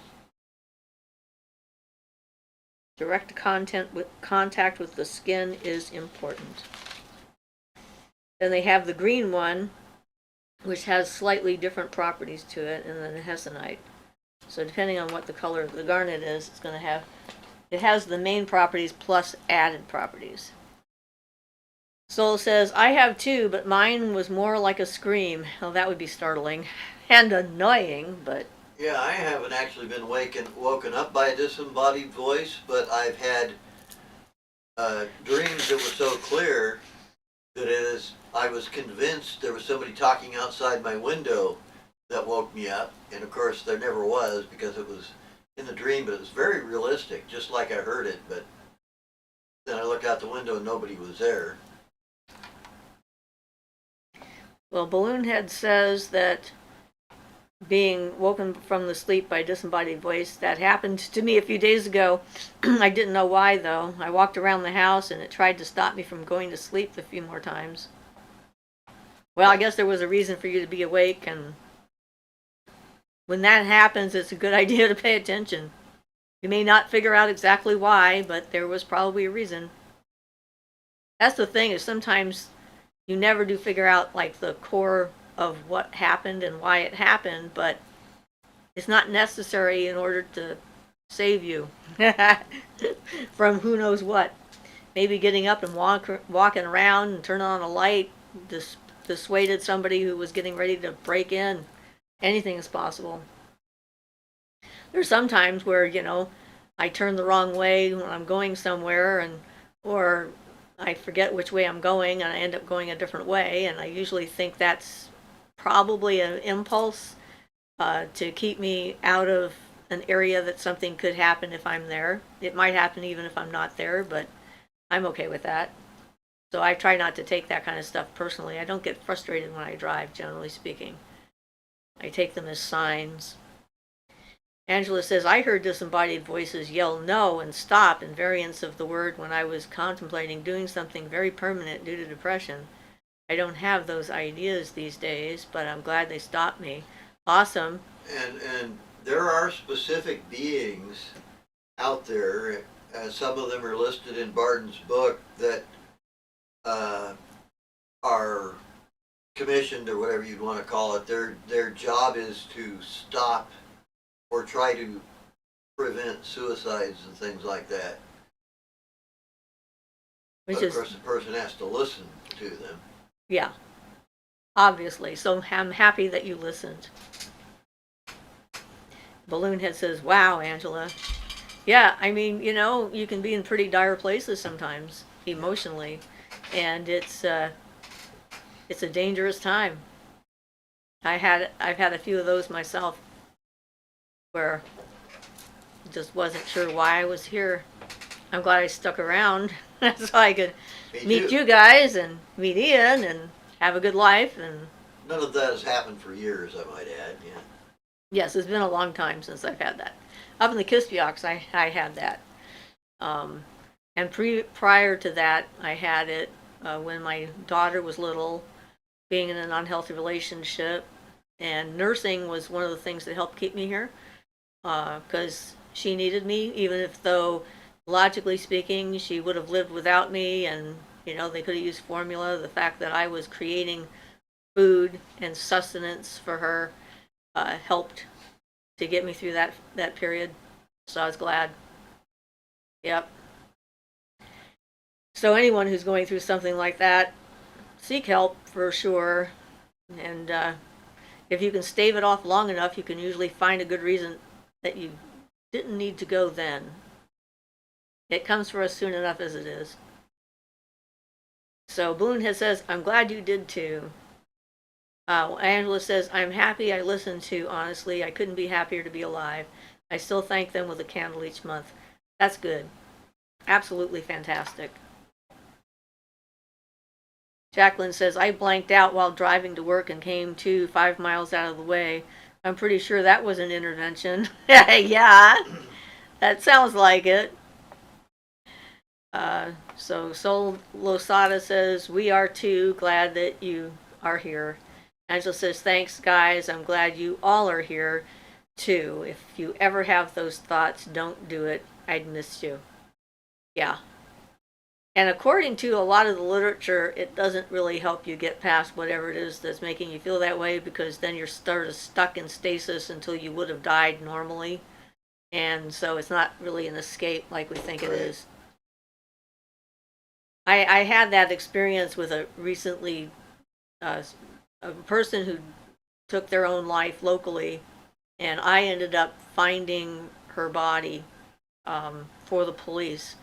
Direct contact with the skin is important. Then they have the green one, which has slightly different properties to it, and then the hessonite. So depending on what the color of the garnet is, it's going to have, it has the main properties plus added properties. Soul says, I have two, but mine was more like a scream. Oh, that would be startling and annoying, but... Yeah, I haven't actually been woken up by a disembodied voice, but I've had dreams that were so clear that I was convinced there was somebody talking outside my window that woke me up. And of course, there never was because it was in the dream, but it was very realistic, just like I heard it. But then I looked out the window and nobody was there. Well, Balloonhead says that being woken from the sleep by a disembodied voice, that happened to me a few days ago. I didn't know why, though. I walked around the house and it tried to stop me from going to sleep a few more times. Well, I guess there was a reason for you to be awake, and when that happens, it's a good idea to pay attention. You may not figure out exactly why, but there was probably a reason. That's the thing, is sometimes you never do figure out like the core of what happened and why it happened, but it's not necessary in order to save you from who knows what. Maybe getting up and walking around and turning on a light dissuaded somebody who was getting ready to break in. Anything is possible. There's some times where, I turn the wrong way when I'm going somewhere, or I forget which way I'm going and I end up going a different way, and I usually think that's probably an impulse to keep me out of an area that something could happen if I'm there. It might happen even if I'm not there, but I'm okay with that. So I try not to take that kind of stuff personally. I don't get frustrated when I drive, generally speaking. I take them as signs. Angela says, I heard disembodied voices yell no and stop in variants of the word when I was contemplating doing something very permanent due to depression. I don't have those ideas these days, but I'm glad they stopped me. Awesome. And there are specific beings out there, some of them are listed in Barton's book, that are commissioned, or whatever you'd want to call it. Their job is to stop or try to prevent suicides and things like that. But of course the person has to listen to them. Yeah, obviously. So I'm happy that you listened. Balloonhead says, wow, Angela. Yeah, I mean, you can be in pretty dire places sometimes, emotionally. And it's a dangerous time. I've had a few of those myself, where I just wasn't sure why I was here. I'm glad I stuck around so I could meet you guys and meet Ian and have a good life. And none of that has happened for years, I might add. Yeah. Yes, it's been a long time since I've had that. Up in the Kispioks, I had that. And prior to that, I had it when my daughter was little, being in an unhealthy relationship. And nursing was one of the things that helped keep me here, because she needed me, even if though logically speaking she would have lived without me, and they could have used formula. The fact that I was creating food and sustenance for her helped to get me through that period. So I was glad. Yep. So anyone who's going through something like that, seek help for sure. And if you can stave it off long enough, you can usually find a good reason that you didn't need to go then. It comes for us soon enough as it is. So Boone says, I'm glad you did too. Angela says, I'm happy I listened to, honestly. I couldn't be happier to be alive. I still thank them with a candle each month. That's good. Absolutely fantastic. Jacqueline says, I blanked out while driving to work and came to 5 miles out of the way. I'm pretty sure that was an intervention. Yeah, that sounds like it. So Sol Losada says, we are too glad that you are here. Angela says, thanks guys, I'm glad you all are here too. If you ever have those thoughts, don't do it. I'd miss you. Yeah. And according to a lot of the literature, it doesn't really help you get past whatever it is that's making you feel that way, because then you're sort of stuck in stasis until you would have died normally. And so it's not really an escape like we think it is. I had that experience with a recently a person who took their own life locally, and I ended up finding her body for the police,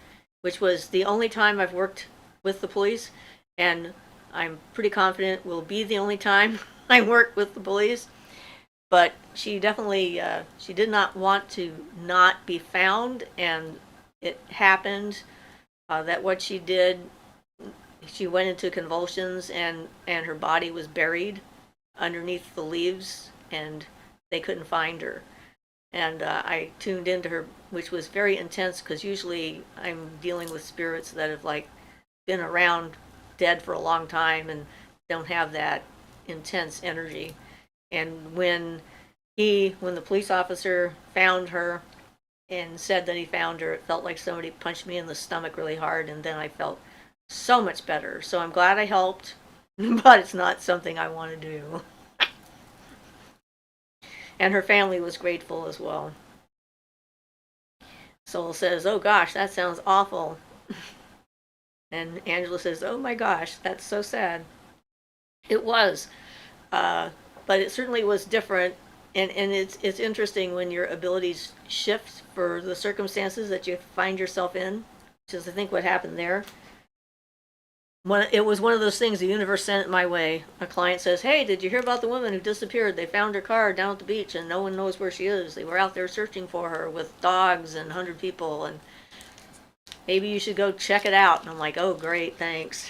which was the only time I've worked with the police, and I'm pretty confident will be the only time I work with the police. But she definitely, she did not want to not be found, and it happened that what she did, she went into convulsions, and her body was buried underneath the leaves, and they couldn't find her. And I tuned into her, which was very intense, because usually I'm dealing with spirits that have like been around dead for a long time and don't have that intense energy. And when the police officer found her and said that he found her, it felt like somebody punched me in the stomach really hard, and then I felt so much better. So I'm glad I helped, but it's not something I want to do. And her family was grateful as well. Soul says, oh gosh, that sounds awful. And Angela says, oh my gosh, that's so sad. It was. But it certainly was different. And it's interesting when your abilities shift for the circumstances that you find yourself in, which is I think what happened there. It was one of those things the universe sent it my way. A client says, hey, did you hear about the woman who disappeared? They found her car down at the beach and no one knows where she is. They were out there searching for her with dogs and 100 people, and maybe you should go check it out. And I'm like, oh great, thanks.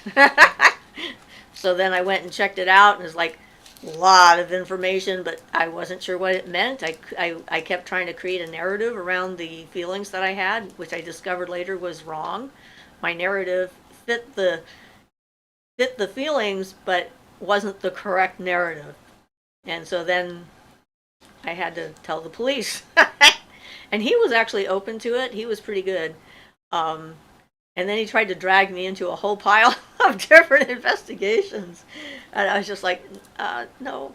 So then I went and checked it out, and it's like a lot of information, but I wasn't sure what it meant. I kept trying to create a narrative around the feelings that I had, which I discovered later was wrong. My narrative fit the feelings, but wasn't the correct narrative. And so then I had to tell the police. And he was actually open to it. He was pretty good. And then he tried to drag me into a whole pile of different investigations. And I was just like, no,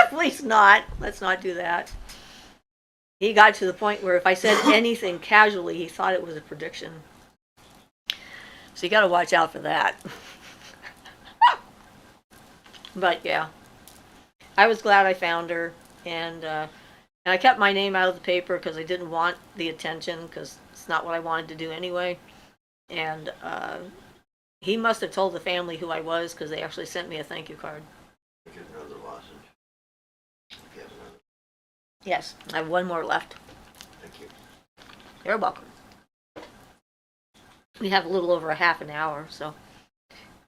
please not. Let's not do that. He got to the point where if I said anything casually, he thought it was a prediction. So you got to watch out for that. But yeah, I was glad I found her, and I kept my name out of the paper because I didn't want the attention, because it's not what I wanted to do anyway. And he must have told the family who I was, because they actually sent me a thank you card. Get another lozenge. Get another. Yes, I have one more left. Thank you. You're welcome. We have a little over a half an hour, so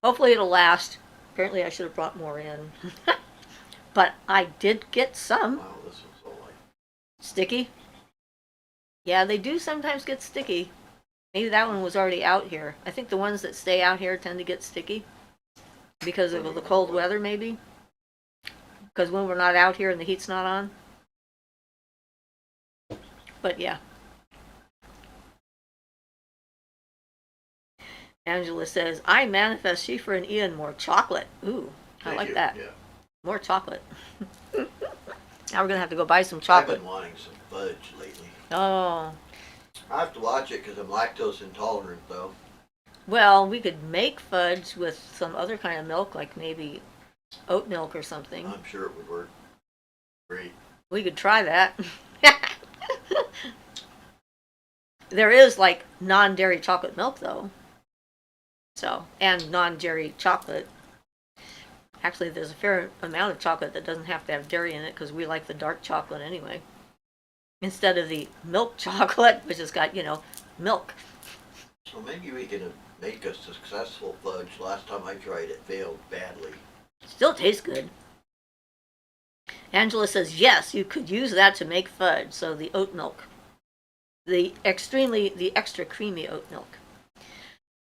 hopefully it'll last. Apparently I should have brought more in. But I did get some. Wow, this one's so light. Sticky? Yeah, they do sometimes get sticky. Maybe that one was already out here. I think the ones that stay out here tend to get sticky because of the cold weather, maybe. Because when we're not out here and the heat's not on. But yeah. Angela says, I manifest Siofra and Ian more chocolate. Ooh, I like that. Yeah. More chocolate. Now we're gonna have to go buy some I've chocolate. been wanting some fudge lately. Oh, I have to watch it because I'm lactose intolerant, though. well, we could make fudge with some other kind of milk, like maybe oat milk or something. I'm sure it would work great. We could try that. There is like non-dairy chocolate milk though. So, and non-dairy chocolate. Actually, there's a fair amount of chocolate that doesn't have to have dairy in it because we like the dark chocolate anyway. Instead of the milk chocolate, which has got, milk. So maybe we can make a successful fudge. Last time I tried it failed badly. Still tastes good. Angela says, yes, you could use that to make fudge. So the oat milk. The extra creamy oat milk.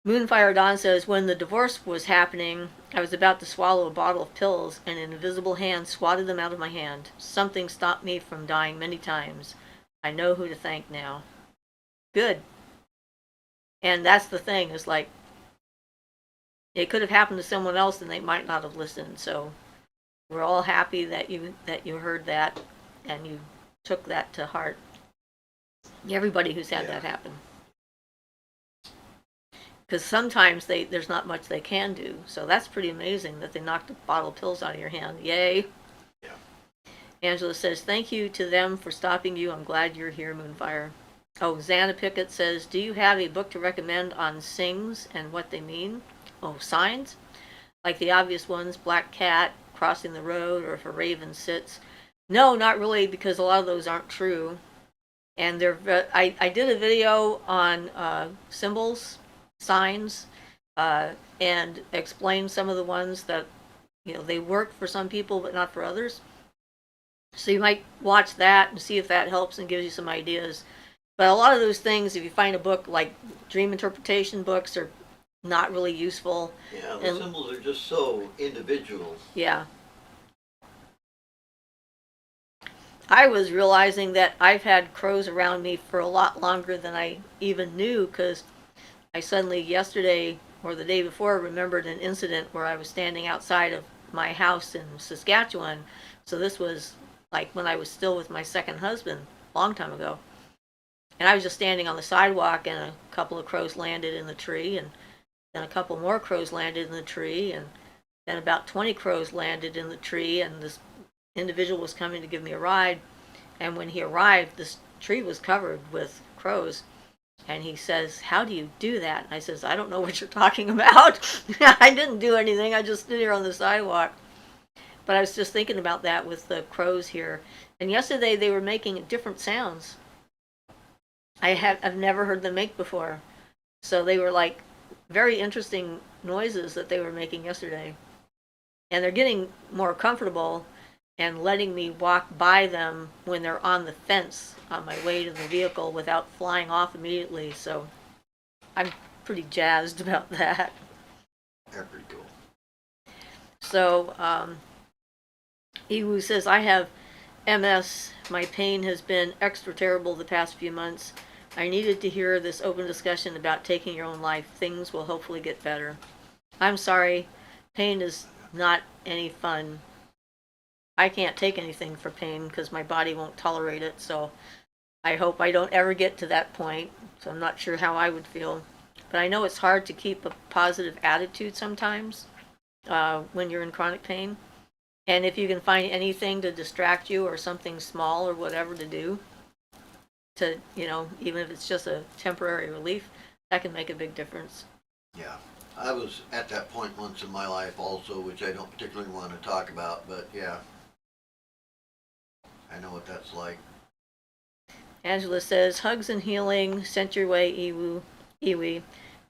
Moonfire Dawn says, when the divorce was happening, I was about to swallow a bottle of pills, and an invisible hand swatted them out of my hand. Something stopped me from dying many times. I know who to thank now. Good. And that's the thing, is like, it could have happened to someone else and they might not have listened. So we're all happy that you heard that and you took that to heart. Everybody who's had that happen. Because sometimes there's not much they can do. So that's pretty amazing that they knocked a bottle of pills out of your hand. Yay. Yeah. Angela says, thank you to them for stopping you. I'm glad you're here, Moonfire. Oh, Xana Pickett says, do you have a book to recommend on sings and what they mean? Oh, signs? Like the obvious ones, black cat, crossing the road, or if a raven sits. No, not really, because a lot of those aren't true. And I did a video on symbols, signs, and explained some of the ones that, they work for some people but not for others. So you might watch that and see if that helps and gives you some ideas. But a lot of those things, if you find a book like dream interpretation books, are not really useful. Yeah, the symbols are just so individual. Yeah. I was realizing that I've had crows around me for a lot longer than I even knew, because I suddenly yesterday or the day before remembered an incident where I was standing outside of my house in Saskatchewan. So this was like when I was still with my second husband, a long time ago. And I was just standing on the sidewalk and a couple of crows landed in the tree, and then a couple more crows landed in the tree, and then about 20 crows landed in the tree, and this individual was coming to give me a ride. And when he arrived, this tree was covered with crows. And he says, how do you do that? And I says, I don't know what you're talking about. I didn't do anything. I just stood here on the sidewalk. But I was just thinking about that with the crows here. And yesterday they were making different sounds. I've never heard them make before. So they were like very interesting noises that they were making yesterday. And they're getting more comfortable and letting me walk by them when they're on the fence on my way to the vehicle without flying off immediately. So I'm pretty jazzed about that. They're pretty cool. So Iwu says, I have MS. My pain has been extra terrible the past few months. I needed to hear this open discussion about taking your own life. Things will hopefully get better. I'm sorry. Pain is not any fun. I can't take anything for pain because my body won't tolerate it. So I hope I don't ever get to that point. So I'm not sure how I would feel. But I know it's hard to keep a positive attitude sometimes when you're in chronic pain. And if you can find anything to distract you or something small or whatever to do, to, even if it's just a temporary relief, that can make a big difference. Yeah. I was at that point once in my life also, which I don't particularly want to talk about, but yeah. I know what that's like. Angela says, hugs and healing sent your way, Iwi.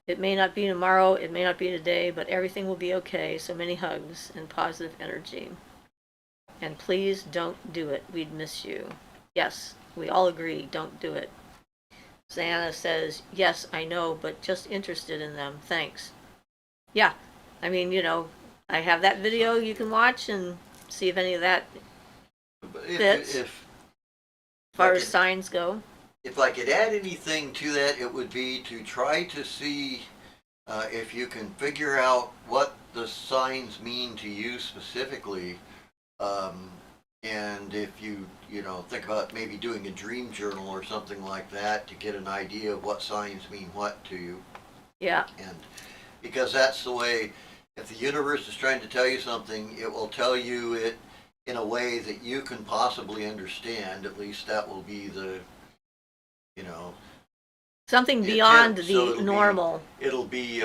It may not be tomorrow, it may not be today, but everything will be okay. So many hugs and positive energy. And please don't do it. We'd miss you. Yes, we all agree, don't do it. Xana says, yes, I know, but just interested in them. Thanks. Yeah, I mean, I have that video you can watch and see if any of that fits. As far as signs go. If I could add anything to that, it would be to try to see if you can figure out what the signs mean to you specifically, And if you think about maybe doing a dream journal or something like that to get an idea of what signs mean what to you. Yeah. And because that's the way, if the universe is trying to tell you something, it will tell you it in a way that you can possibly understand. At least that will be the, Something the beyond attempt. So the normal. It'll be,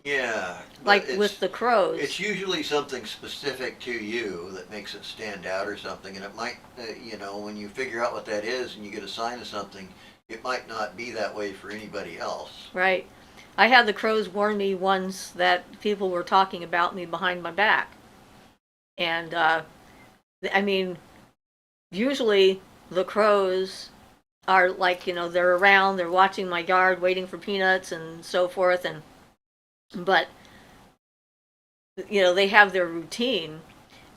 yeah. Like with the crows. It's usually something specific to you that makes it stand out or something. And it might, when you figure out what that is and you get a sign of something, it might not be that way for anybody else. Right. I had the crows warn me once that people were talking about me behind my back. And, I mean, usually the crows are like, they're around, they're watching my yard, waiting for peanuts and so forth. But, they have their routine.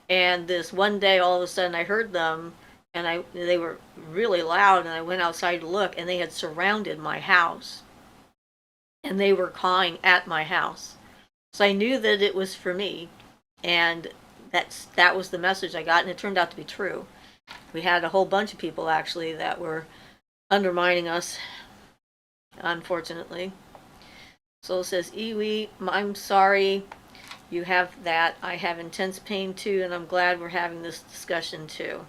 And this one day, all of a sudden, I heard them, and they were really loud, and I went outside to look, and they had surrounded my house. And they were cawing at my house. So I knew that it was for me, and that was the message I got, and it turned out to be true. We had a whole bunch of people, actually, that were undermining us, unfortunately. So it says, Iwi, I'm sorry you have that. I have intense pain too, and I'm glad we're having this discussion too.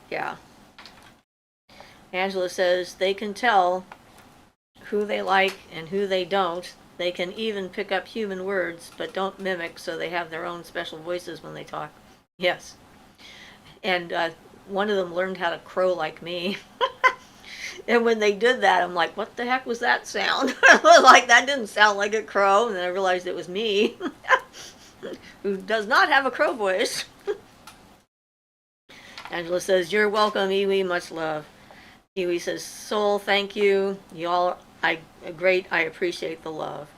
Yeah. Angela says, they can tell who they like and who they don't. They can even pick up human words, but don't mimic, so they have their own special voices when they talk. Yes. And one of them learned how to crow like me. And when they did that, I'm like, what the heck was that sound? Like, that didn't sound like a crow. And then I realized it was me, who does not have a crow voice. Angela says, you're welcome, Iwi, much love. Iwi says, soul, thank you. Y'all are great. I appreciate the love.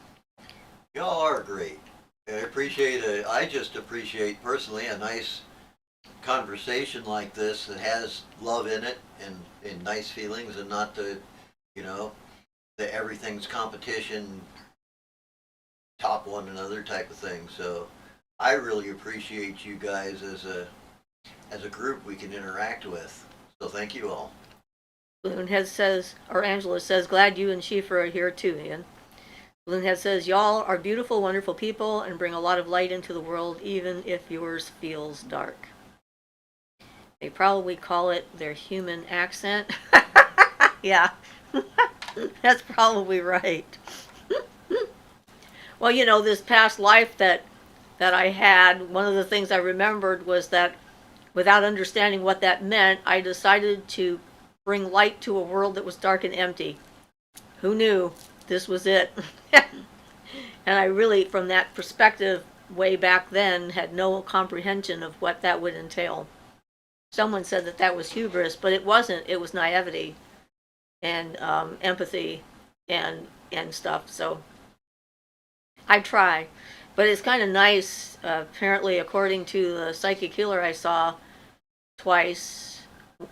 Y'all are great. I just appreciate personally a nice conversation like this that has love in it and nice feelings, and not the everything's competition, top one another type of thing. So I really appreciate you guys as a group we can interact with. So thank you all. Balloonhead says, or Angela says, glad you and Siofra are here too, Ian. Balloonhead says, y'all are beautiful, wonderful people and bring a lot of light into the world, even if yours feels dark. They probably call it their human accent. Yeah, that's probably right. Well, this past life that I had, one of the things I remembered was that without understanding what that meant, I decided to bring light to a world that was dark and empty. Who knew this was it? And I really, from that perspective, way back then, had no comprehension of what that would entail. Someone said that was hubris, but it wasn't. It was naivety and empathy and stuff. So I try. But it's kind of nice. Apparently, according to the psychic healer I saw twice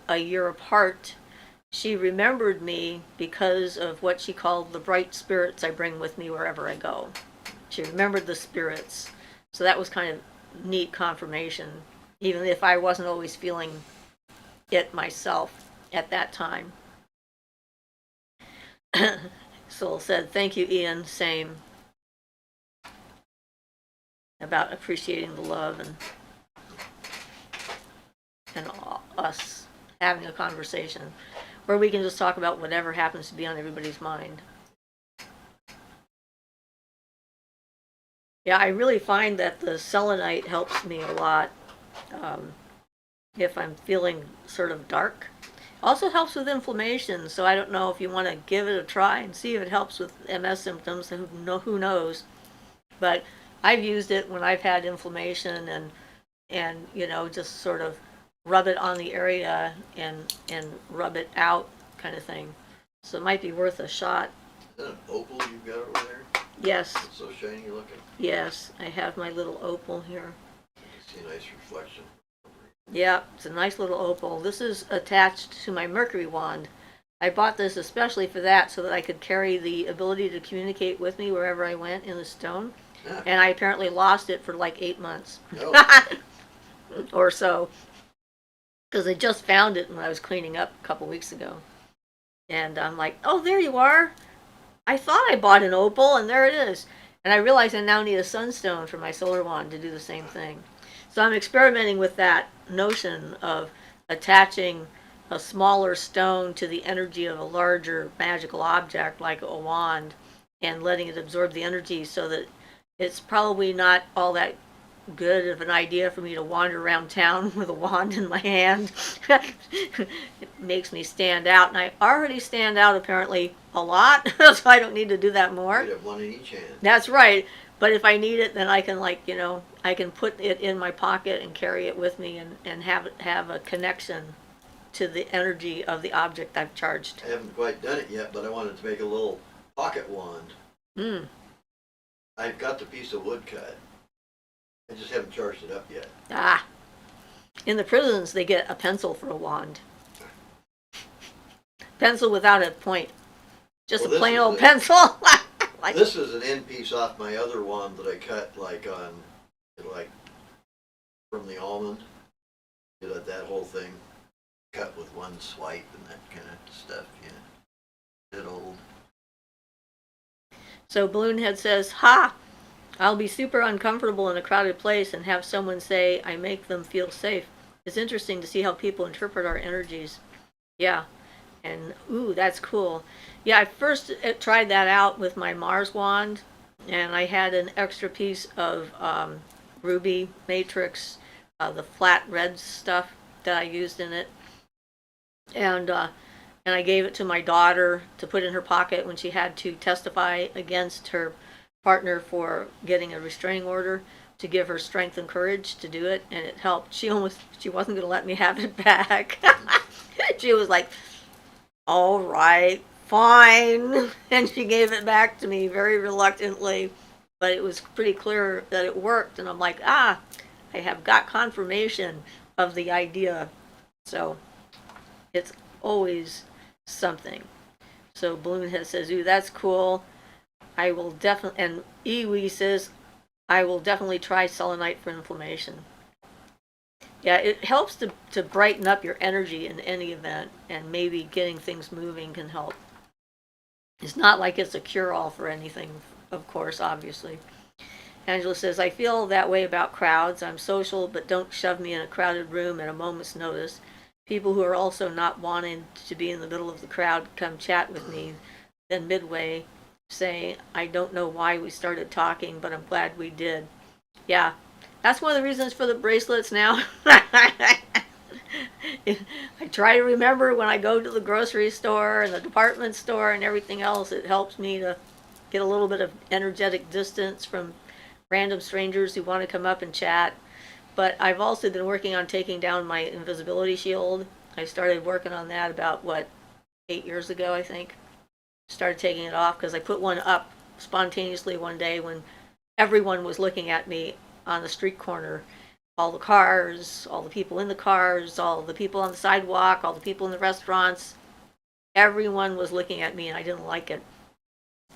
a year apart, she remembered me because of what she called the bright spirits I bring with me wherever I go. She remembered the spirits. So that was kind of neat confirmation, even if I wasn't always feeling it myself at that time. Soul said, thank you, Ian. Same. About appreciating the love and us having a conversation where we can just talk about whatever happens to be on everybody's mind. Yeah, I really find that the selenite helps me a lot if I'm feeling sort of dark. Also helps with inflammation, so I don't know if you want to give it a try and see if it helps with MS symptoms. Who knows? But I've used it when I've had inflammation and just sort of rub it on the area and rub it out, kind of thing. So it might be worth a shot. Is that an opal you've got over there? Yes. It's so shiny looking. Yes, I have my little opal here. You can see a nice reflection. Yeah, it's a nice little opal. This is attached to my Mercury wand. I bought this especially for that, so that I could carry the ability to communicate with me wherever I went in the stone. Yeah. And I apparently lost it for like 8 months. No. or so, because I just found it when I was cleaning up a couple weeks ago. And I'm like, oh, there you are. I thought I bought an opal, and there it is. And I realize I now need a sunstone for my solar wand to do the same thing. So I'm experimenting with that notion of attaching a smaller stone to the energy of a larger magical object like a wand and letting it absorb the energy, so that it's probably not all that good of an idea for me to wander around town with a wand in my hand. It makes me stand out, and I already stand out apparently a lot, so I don't need to do that more. You have one in each hand. That's right. But if I need it, then I can, like, I can put it in my pocket and carry it with me, and have a connection to the energy of the object I've charged. I haven't quite done it yet, but I wanted to make a little pocket wand. I've got the piece of wood cut. I just haven't charged it up yet. Ah. In the prisons, they get a pencil for a wand. Pencil without a point. Just a plain old pencil. Like, this is an end piece off my other wand that I cut like from the almond. Did that whole thing cut with one swipe and that kind of stuff. Yeah, bit old. So Balloonhead says, "Ha! I'll be super uncomfortable in a crowded place and have someone say I make them feel safe. It's interesting to see how people interpret our energies." Yeah. And, ooh, that's cool. Yeah, I first tried that out with my Mars wand, and I had an extra piece of ruby matrix, the flat red stuff that I used in it. And I gave it to my daughter to put in her pocket when she had to testify against her partner for getting a restraining order, to give her strength and courage to do it, and it helped. She wasn't going to let me have it back. She was like, all right, fine. And she gave it back to me very reluctantly, but it was pretty clear that it worked. And I'm like, I have got confirmation of the idea. So it's always something. So Balloonhead says, ooh, that's cool. I will definitely, and Iwi says, I will definitely try selenite for inflammation. Yeah, it helps to brighten up your energy in any event, and maybe getting things moving can help. It's not like it's a cure-all for anything, of course, obviously. Angela says, I feel that way about crowds. I'm social, but don't shove me in a crowded room at a moment's notice. People who are also not wanting to be in the middle of the crowd come chat with me. Then midway, say, I don't know why we started talking, but I'm glad we did. Yeah. That's one of the reasons for the bracelets now. I try to remember when I go to the grocery store and the department store and everything else. It helps me to get a little bit of energetic distance from random strangers who want to come up and chat. But I've also been working on taking down my invisibility shield. I started working on that about, 8 years ago, I think. Started taking it off because I put one up spontaneously one day when everyone was looking at me on the street corner. All the cars, all the people in the cars, all the people on the sidewalk, all the people in the restaurants. Everyone was looking at me and I didn't like it.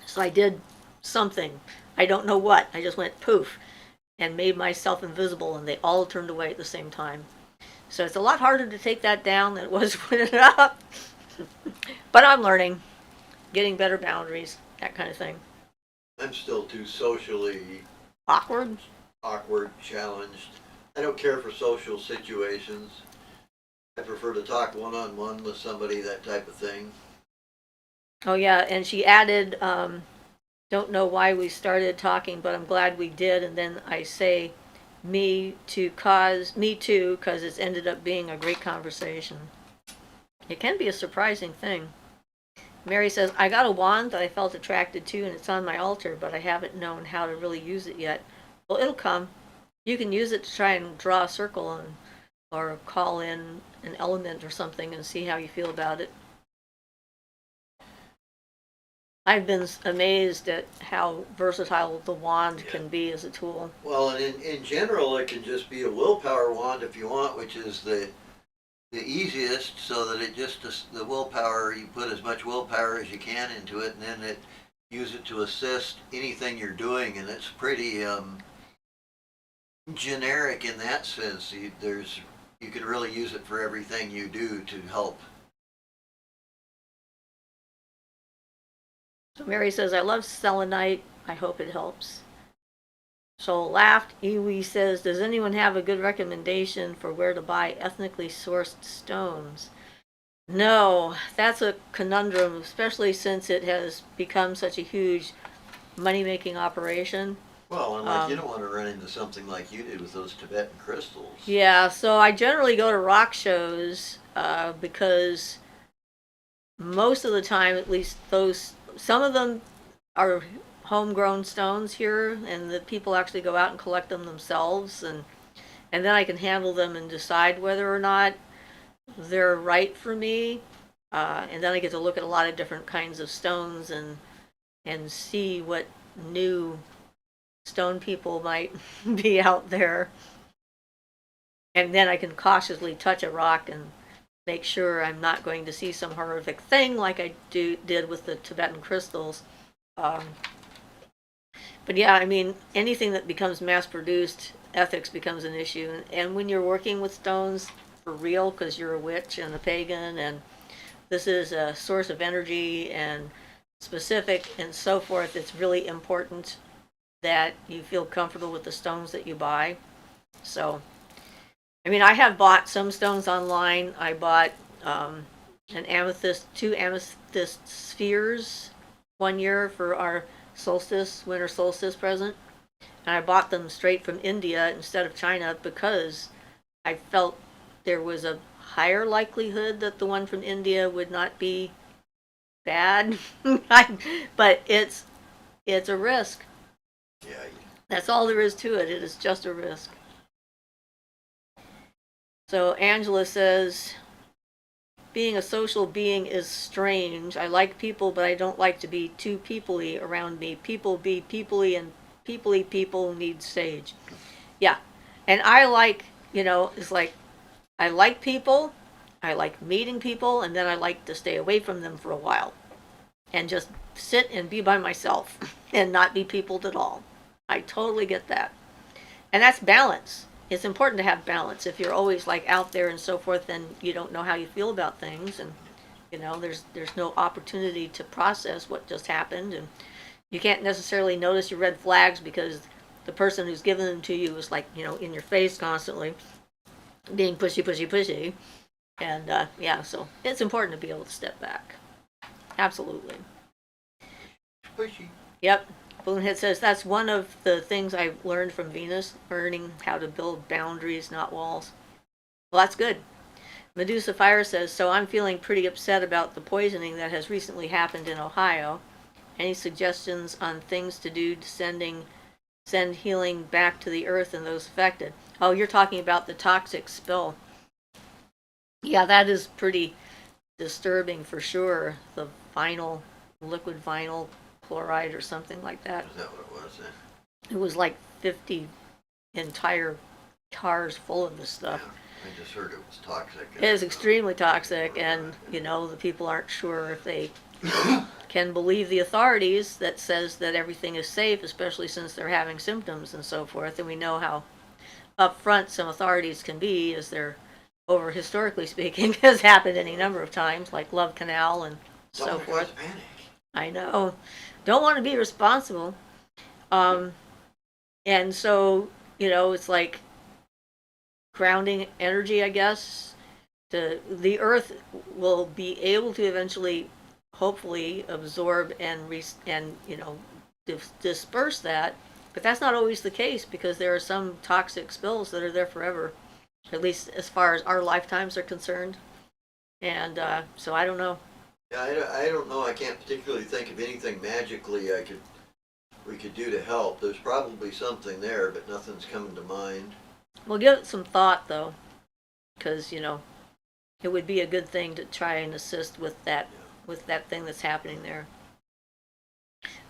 So I did something. I don't know what. I just went poof and made myself invisible, and they all turned away at the same time. So it's a lot harder to take that down than it was to put it up. But I'm learning. Getting better boundaries, that kind of thing. I'm still too socially awkward, challenged. I don't care for social situations. I prefer to talk one-on-one with somebody, that type of thing. Oh yeah, and she added, don't know why we started talking, but I'm glad we did. And then I say, me too, cause it's ended up being a great conversation. It can be a surprising thing. Mary says, I got a wand that I felt attracted to, and it's on my altar, but I haven't known how to really use it yet. Well, it'll come. You can use it to try and draw a circle or call in an element or something and see how you feel about it. I've been amazed at how versatile the wand can be as a tool. Well, and in general, it can just be a willpower wand if you want, which is the easiest, so that it just, the willpower, you put as much willpower as you can into it, and then use it to assist anything you're doing, and it's pretty generic in that sense. You can really use it for everything you do to help. So Mary says, I love selenite. I hope it helps. Soul laughed. Iwi says, does anyone have a good recommendation for where to buy ethnically sourced stones? No, that's a conundrum, especially since it has become such a huge money-making operation. Well, and like you don't want to run into something like you did with those Tibetan crystals. Yeah, so I generally go to rock shows because most of the time, at least some of them are homegrown stones here, and the people actually go out and collect them themselves, and then I can handle them and decide whether or not they're right for me. And then I get to look at a lot of different kinds of stones and see what new stone people might be out there. And then I can cautiously touch a rock and make sure I'm not going to see some horrific thing like I did with the Tibetan crystals. But yeah, I mean, anything that becomes mass produced, ethics becomes an issue. And when you're working with stones for real, because you're a witch and a pagan, and this is a source of energy and specific and so forth, it's really important that you feel comfortable with the stones that you buy. So, I mean, I have bought some stones online. I bought an amethyst, 2 amethyst spheres one year for our winter solstice present. And I bought them straight from India instead of China because I felt there was a higher likelihood that the one from India would not be bad. But it's a risk. Yeah. That's all there is to it. It is just a risk. So Angela says, being a social being is strange. I like people, but I don't like to be too peoply around me. People be peoply, and peoply people need sage. Yeah. And I like, it's like, I like people, I like meeting people, and then I like to stay away from them for a while and just sit and be by myself and not be peopled at all. I totally get that. And that's balance. It's important to have balance. If you're always like out there and so forth, then you don't know how you feel about things, and there's no opportunity to process what just happened, and you can't necessarily notice your red flags because the person who's giving them to you is like, in your face constantly, being pushy, and yeah, so it's important to be able to step back. Absolutely. Pushy. Yep. Balloonhead says that's one of the things I learned from Venus, learning how to build boundaries, not walls. Well, that's good. Medusa Fire says, so I'm feeling pretty upset about the poisoning that has recently happened in Ohio. Any suggestions on things to do to send healing back to the earth and those affected? Oh, you're talking about the toxic spill. Yeah, that is pretty disturbing for sure. The liquid vinyl chloride or something like that. Is that what it was then? It was like 50 entire cars full of this stuff. Yeah, I just heard it was toxic. It is extremely toxic, and the people aren't sure if they can believe the authorities that says that everything is safe, especially since they're having symptoms and so forth. And we know how upfront some authorities can be, as they're over, historically speaking, has happened any number of times, like Love Canal and so forth. Panic. I know. Don't want to be responsible. And so, it's like grounding energy, I guess. The earth will be able to eventually, hopefully, absorb and disperse that. But that's not always the case, because there are some toxic spills that are there forever, at least as far as our lifetimes are concerned. And so I don't know. Yeah, I don't know. I can't particularly think of anything magically we could do to help. There's probably something there, but nothing's coming to mind. Well, give it some thought, though, because it would be a good thing to try and assist with that thing that's happening there.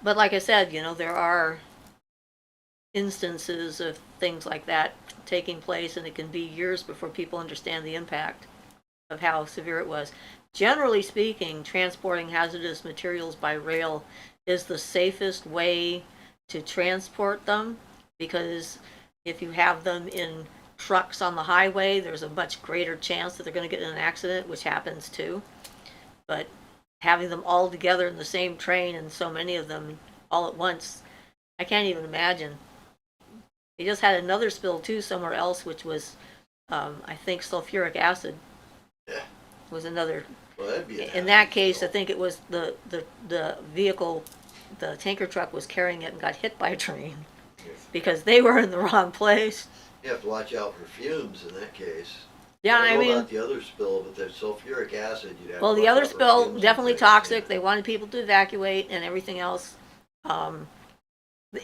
But like I said, there are instances of things like that taking place, and it can be years before people understand the impact of how severe it was. Generally speaking, transporting hazardous materials by rail is the safest way to transport them, because If you have them in trucks on the highway, there's a much greater chance that they're going to get in an accident, which happens too. But having them all together in the same train and so many of them all at once, I can't even imagine. They just had another spill too somewhere else, which was, I think, sulfuric acid. Yeah. Was another. Well, that'd be in that case, I think it was the vehicle, the tanker truck was carrying it and got hit by a train because they were in the wrong place. You have to watch out for fumes in that case. Yeah, I I don't know mean, about the other spill, but the sulfuric acid, you'd have well, to the watch other out for spill fumes definitely and things, toxic. yeah. They wanted people to evacuate and everything else.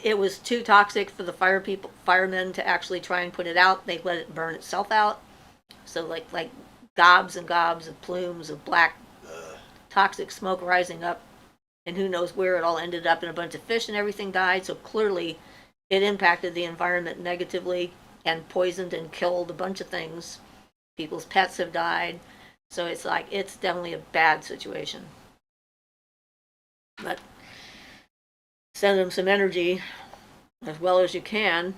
It was too toxic for the firemen to actually try and put it out. They let it burn itself out. So like gobs and gobs of plumes of black toxic smoke rising up, and who knows where it all ended up, and a bunch of fish and everything died. So clearly it impacted the environment negatively and poisoned and killed a bunch of things. People's pets have died. So it's like, it's definitely a bad situation. But send them some energy as well as you can.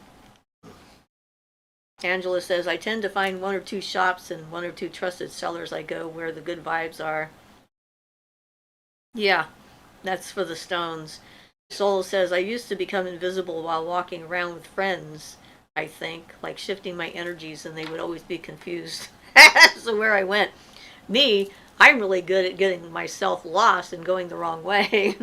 Angela says, I tend to find one or two shops and one or two trusted sellers I go where the good vibes are. Yeah, that's for the stones. Soul says, I used to become invisible while walking around with friends, I think, like shifting my energies, and they would always be confused as to where I went. Me, I'm really good at getting myself lost and going the wrong way.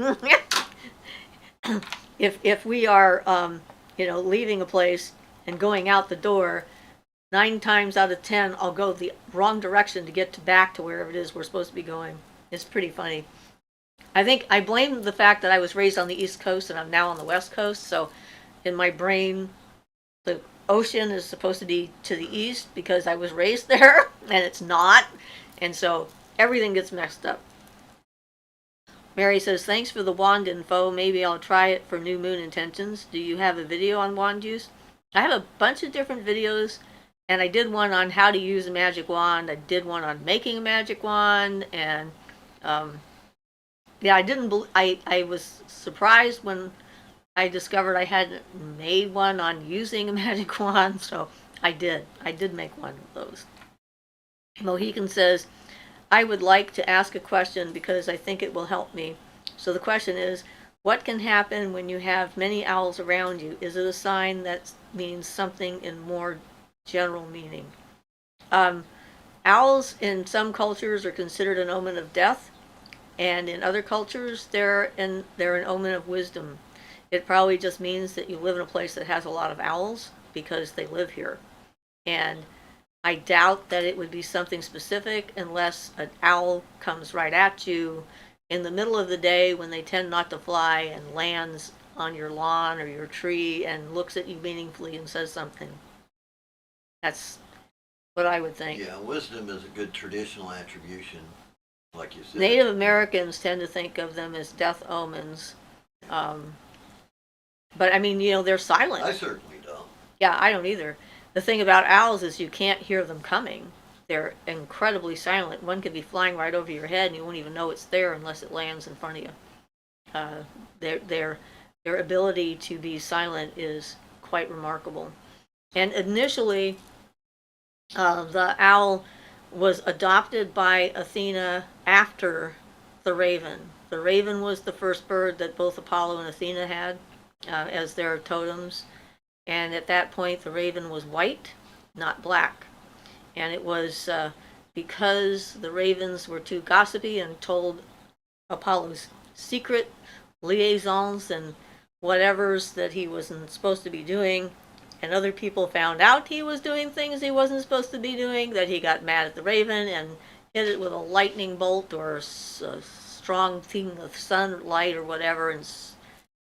If we are, leaving a place and going out the door, 9 times out of 10, I'll go the wrong direction to get back to wherever it is we're supposed to be going. It's pretty funny. I think I blame the fact that I was raised on the East Coast and I'm now on the West Coast. So in my brain, the ocean is supposed to be to the east because I was raised there, and it's not. And so everything gets messed up. Mary says, thanks for the wand info. Maybe I'll try it for new moon intentions. Do you have a video on wand use? I have a bunch of different videos, and I did one on how to use a magic wand. I did one on making a magic wand, and I was surprised when I discovered I hadn't made one on using a magic wand, so I did make one of those. Mohican says, I would like to ask a question because I think it will help me. So the question is, what can happen when you have many owls around you? Is it a sign that means something in more general meaning? Owls in some cultures are considered an omen of death, and in other cultures they're an omen of wisdom. It probably just means that you live in a place that has a lot of owls because they live here. And I doubt that it would be something specific unless an owl comes right at you in the middle of the day when they tend not to fly and lands on your lawn or your tree and looks at you meaningfully and says something. That's what I would think. Yeah, wisdom is a good traditional attribution, like you said. Native Americans tend to think of them as death omens. But I mean, they're silent. I certainly don't. Yeah, I don't either. The thing about owls is you can't hear them coming. They're incredibly silent. One could be flying right over your head and you won't even know it's there unless it lands in front of you. Their ability to be silent is quite remarkable. And initially, the owl was adopted by Athena after the raven. The raven was the first bird that both Apollo and Athena had as their totems. And at that point, the raven was white, not black. And it was because the ravens were too gossipy and told Apollo's secret liaisons and whatevers that he wasn't supposed to be doing, and other people found out he was doing things he wasn't supposed to be doing, that he got mad at the raven and hit it with a lightning bolt or a strong thing of sunlight or whatever and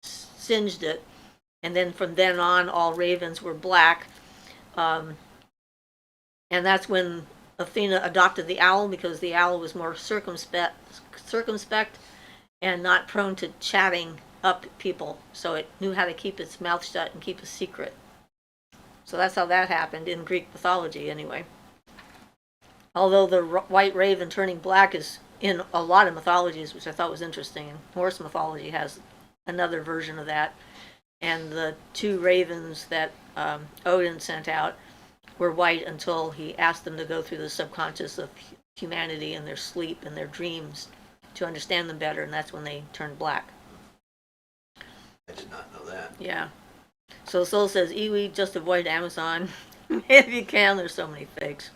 singed it. And then from then on, all ravens were black. And that's when Athena adopted the owl, because the owl was more circumspect and not prone to chatting up people. So it knew how to keep its mouth shut and keep a secret. So that's how that happened in Greek mythology, anyway. Although the white raven turning black is in a lot of mythologies, which I thought was interesting. And Norse mythology has another version of that. And the 2 ravens that Odin sent out were white until he asked them to go through the subconscious of humanity in their sleep and their dreams to understand them better, and that's when they turned black. I did not know that. Yeah. So Soul says, Iwi, just avoid Amazon. If you can, there's so many fakes.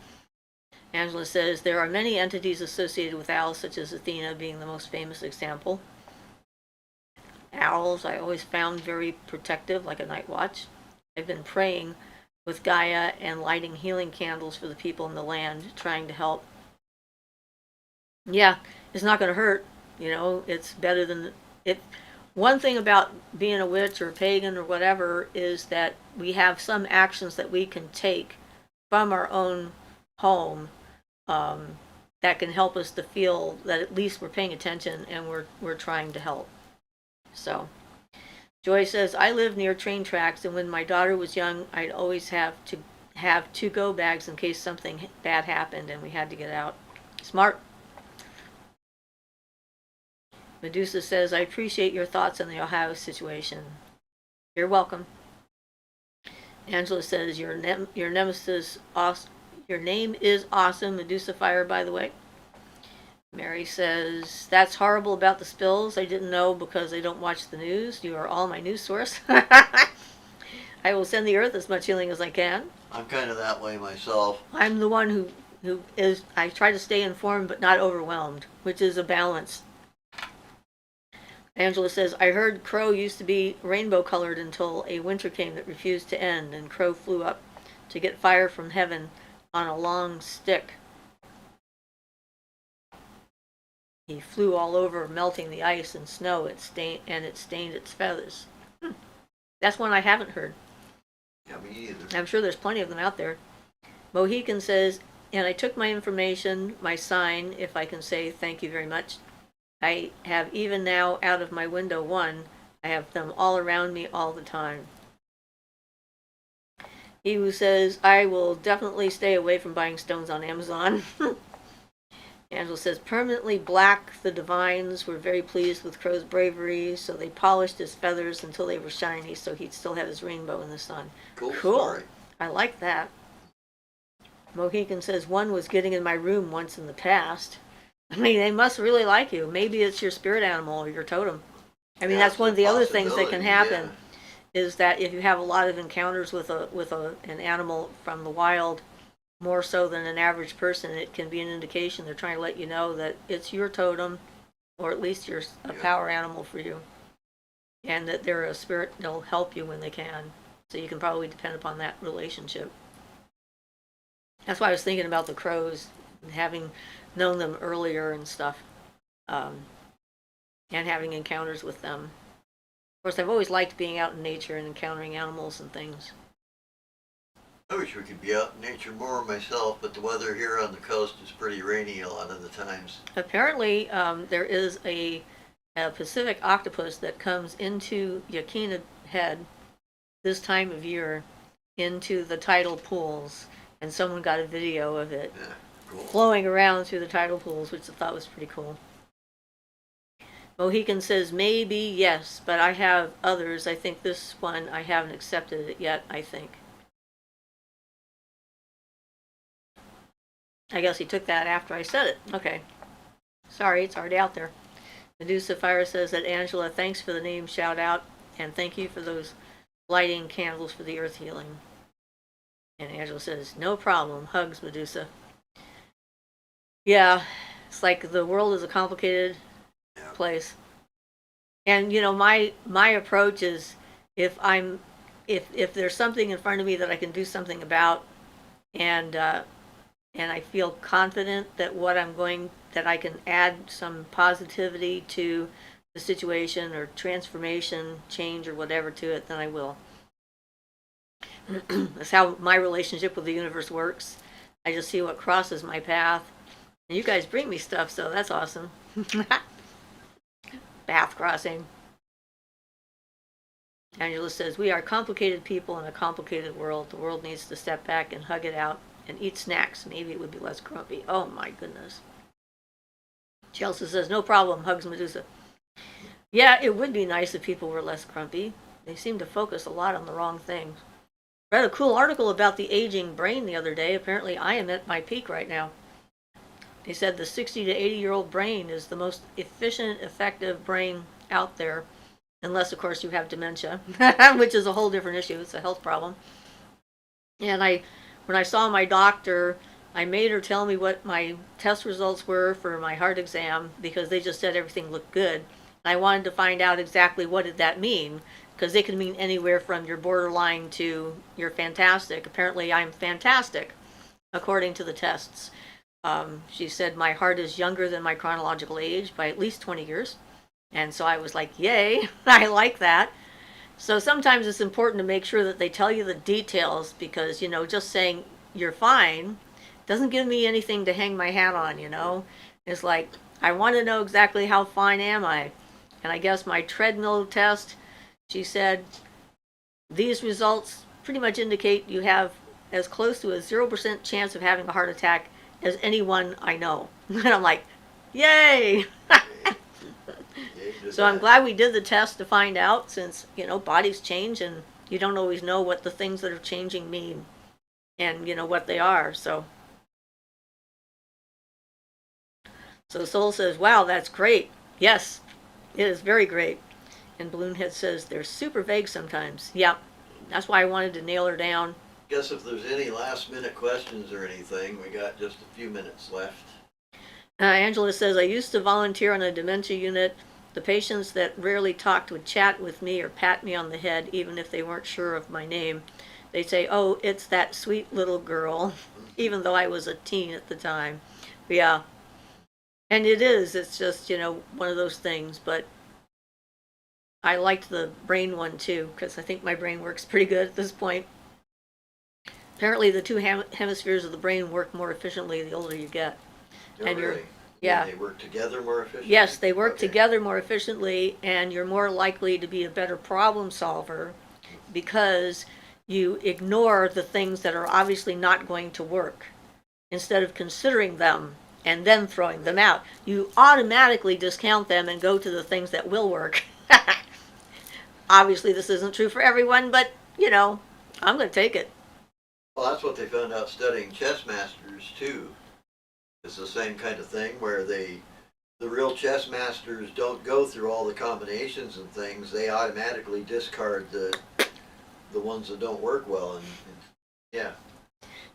Angela says, there are many entities associated with owls, such as Athena being the most famous example. Owls I always found very protective, like a night watch. I've been praying with Gaia and lighting healing candles for the people in the land, trying to help. Yeah, it's not going to hurt. You know, it's better than it. One thing about being a witch or a pagan or whatever is that we have some actions that we can take from our own home that can help us to feel that at least we're paying attention and we're trying to help. So, Joy says, I live near train tracks, and when my daughter was young, I'd always have to have 2 go bags in case something bad happened and we had to get out. Smart. Medusa says, I appreciate your thoughts on the Ohio situation. You're welcome. Angela says, your nemesis, your name is awesome. Medusa Fire, by the way. Mary says, that's horrible about the spills. I didn't know because I don't watch the news. You are all my news source. I will send the earth as much healing as I can. I'm kind of that way myself. I'm the one who is, I try to stay informed but not overwhelmed, which is a balance. Angela says, I heard Crow used to be rainbow colored until a winter came that refused to end, and Crow flew up to get fire from heaven on a long stick. He flew all over, melting the ice and snow. It stained its feathers. That's one I haven't heard. Yeah, me either. I'm sure there's plenty of them out there. Mohican says, and I took my information, my sign, if I can say thank you very much. I have even now out of my window 1, I have them all around me all the time. He who says, I will definitely stay away from buying stones on Amazon. Angela says, permanently black, the divines were very pleased with Crow's bravery, so they polished his feathers until they were shiny so he'd still have his rainbow in the sun. Cool. Story. I like that. Mohican says, one was getting in my room once in the past. I mean, they must really like you. Maybe it's your spirit animal or your totem. I mean, that's one of the other things that can happen, is that if you have a lot of encounters with an animal from the wild, more so than an average person, it can be an indication they're trying to let you know that it's your totem, or at least you're a power animal for you, and that they're a spirit. They'll help you when they can. So you can probably depend upon that relationship. That's why I was thinking about the crows, having known them earlier and stuff, and having encounters with them. Of course, I've always liked being out in nature and encountering animals and things. I wish we could be out in nature more myself, but the weather here on the coast is pretty rainy a lot of the times. Apparently, there is a Pacific octopus that comes into Yaquina Head this time of year into the tidal pools, and someone got a video of it flowing around through the tidal pools, which I thought was pretty cool. Mohican says, maybe, yes, but I have others. I think this one, I haven't accepted it yet, I think. I guess he took that after I said it. Okay. Sorry, it's already out there. Medusa Fire says that Angela, thanks for the name shout out, and thank you for those lighting candles for the earth healing. And Angela says, no problem. Hugs, Medusa. Yeah, it's like the world is a complicated place. And you know, my approach is if there's something in front of me that I can do something about, and I feel confident that that I can add some positivity to the situation or transformation, change or whatever to it, then I will. That's how my relationship with the universe works. I just see what crosses my path. And you guys bring me stuff, so that's awesome. Path crossing. Angela says, we are complicated people in a complicated world. The world needs to step back and hug it out and eat snacks. Maybe it would be less grumpy. Oh my goodness. Chelsea says, no problem. Hugs, Medusa. Yeah, it would be nice if people were less grumpy. They seem to focus a lot on the wrong things. Read a cool article about the aging brain the other day. Apparently I am at my peak right now. They said the 60 to 80-year-old brain is the most efficient, effective brain out there. Unless, of course, you have dementia, which is a whole different issue. It's a health problem. And when I saw my doctor, I made her tell me what my test results were for my heart exam because they just said everything looked good. And I wanted to find out exactly what did that mean, because they can mean anywhere from you're borderline to you're fantastic. Apparently I'm fantastic, according to the tests. She said my heart is younger than my chronological age by at least 20 years. And so I was like, yay, I like that. So sometimes it's important to make sure that they tell you the details because, just saying you're fine doesn't give me anything to hang my hat on, It's like, I want to know exactly how fine am I. And I guess my treadmill test, she said, these results pretty much indicate you have as close to a 0% chance of having a heart attack as anyone I know. And I'm like, yay! So I'm glad we did the test to find out, since, bodies change and you don't always know what the things that are changing mean and, what they are. So Soul says, wow, that's great. Yes, it is very great. And Balloonhead says, they're super vague sometimes. Yeah, that's why I wanted to nail her down. Guess if there's any last minute questions or anything, we got just a few minutes left. Angela says, I used to volunteer on a dementia unit. The patients that rarely talked would chat with me or pat me on the head, even if they weren't sure of my name. They'd say, oh, it's that sweet little girl, even though I was a teen at the time. Yeah. And it is. It's just, one of those things. But I liked the brain one, too, because I think my brain works pretty good at this point. Apparently, the two hemispheres of the brain work more efficiently the older you get. Oh, and really? Yeah. They work together more efficiently? Yes, they work together more efficiently, and you're more likely to be a better problem solver because you ignore the things that are obviously not going to work instead of considering them and then throwing them out. You automatically discount them and go to the things that will work. Obviously, this isn't true for everyone, but, I'm going to take it. Well, that's what they found out studying chess masters, too. It's the same kind of thing where the real chess masters don't go through all the combinations and things. They automatically discard the ones that don't work well. And yeah.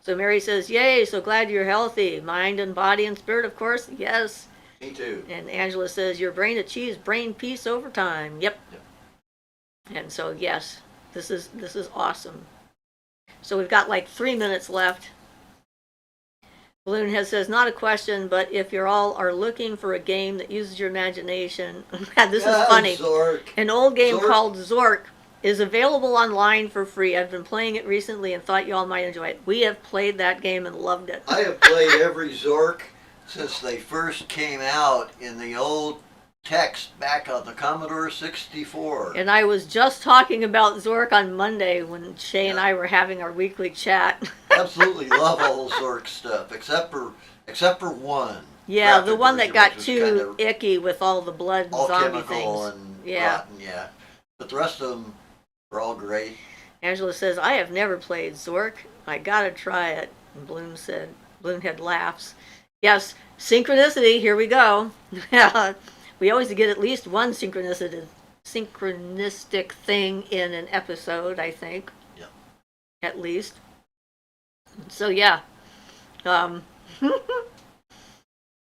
So Mary says, yay, so glad you're healthy. Mind and body and spirit, of course. Yes. Me too. And Angela says, your brain achieves brain peace over time. Yep. And so, yes, this is awesome. So we've got like 3 minutes left. Balloonhead says, not a question, but if you're all are looking for a game that uses your imagination, this is funny. Zork. An old game called Zork is available online for free. I've been playing it recently and thought you all might enjoy it. We have played that game and loved it. I have played every Zork since they first came out in the old text back on the Commodore 64. And I was just talking about Zork on Monday when Shay and I were having our weekly chat. Absolutely love all the Zork stuff, except for one. Yeah, the one that got which was too kind of icky with all the blood and all zombie chemical things. and rotten, yeah. But the rest of them were all great. Angela says, I have never played Zork. I gotta try it. And Bloomhead laughs. Yes, synchronicity, here we go. We always get at least one synchronistic thing in an episode, I think. Yeah. At least. So yeah. Yeah,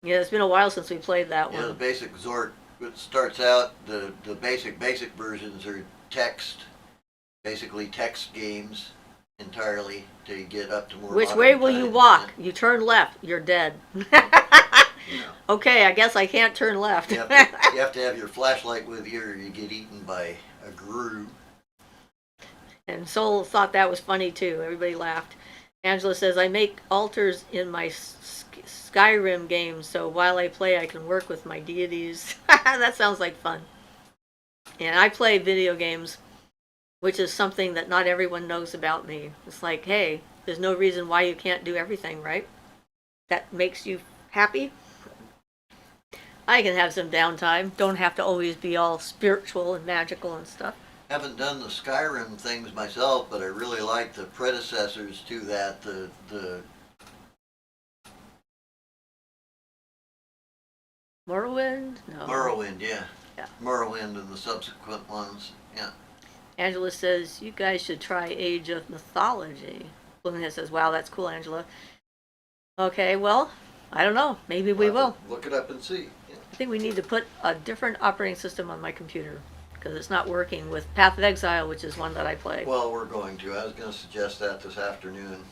it's been a while since we played that one. Yeah, the basic Zork, it starts out, the basic versions are basically text games entirely till you get up to more Which modern way will you times. walk? You turn left, you're dead. You know. Okay, I guess I can't turn left. You have to have your flashlight with you or you get eaten by a grue. And Soul thought that was funny too. Everybody laughed. Angela says, I make altars in my Skyrim game, so while I play, I can work with my deities. That sounds like fun. And I play video games, which is something that not everyone knows about me. It's like, hey, there's no reason why you can't do everything, right? That makes you happy. I can have some downtime. Don't have to always be all spiritual and magical and stuff. Haven't done the Skyrim things myself, but I really like the predecessors to that. The Morrowind? No. Morrowind, yeah. Yeah. Morrowind and the subsequent ones, yeah. Angela says, you guys should try Age of Mythology. Bloomhead says, wow, that's cool, Angela. Okay, well, I don't know. Maybe we will. Look it up and see. Yeah. I think we need to put a different operating system on my computer because it's not working with Path of Exile, which is one that I play. Well, we're going to. I was going to suggest that this afternoon.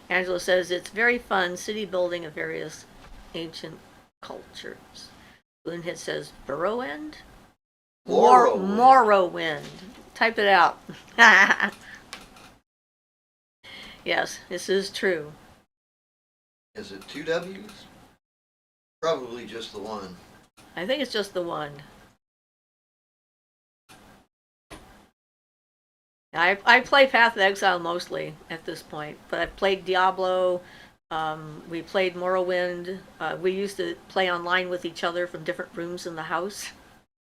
Angela says, it's very fun city building of various ancient cultures. Bloomhead says, Burrowend? Morrowind. Type it out. Yes, this is true. Is it 2 W's? Probably just the one. I think it's just the one. I play Path of Exile mostly at this point, but I've played Diablo. We played Morrowind. We used to play online with each other from different rooms in the house.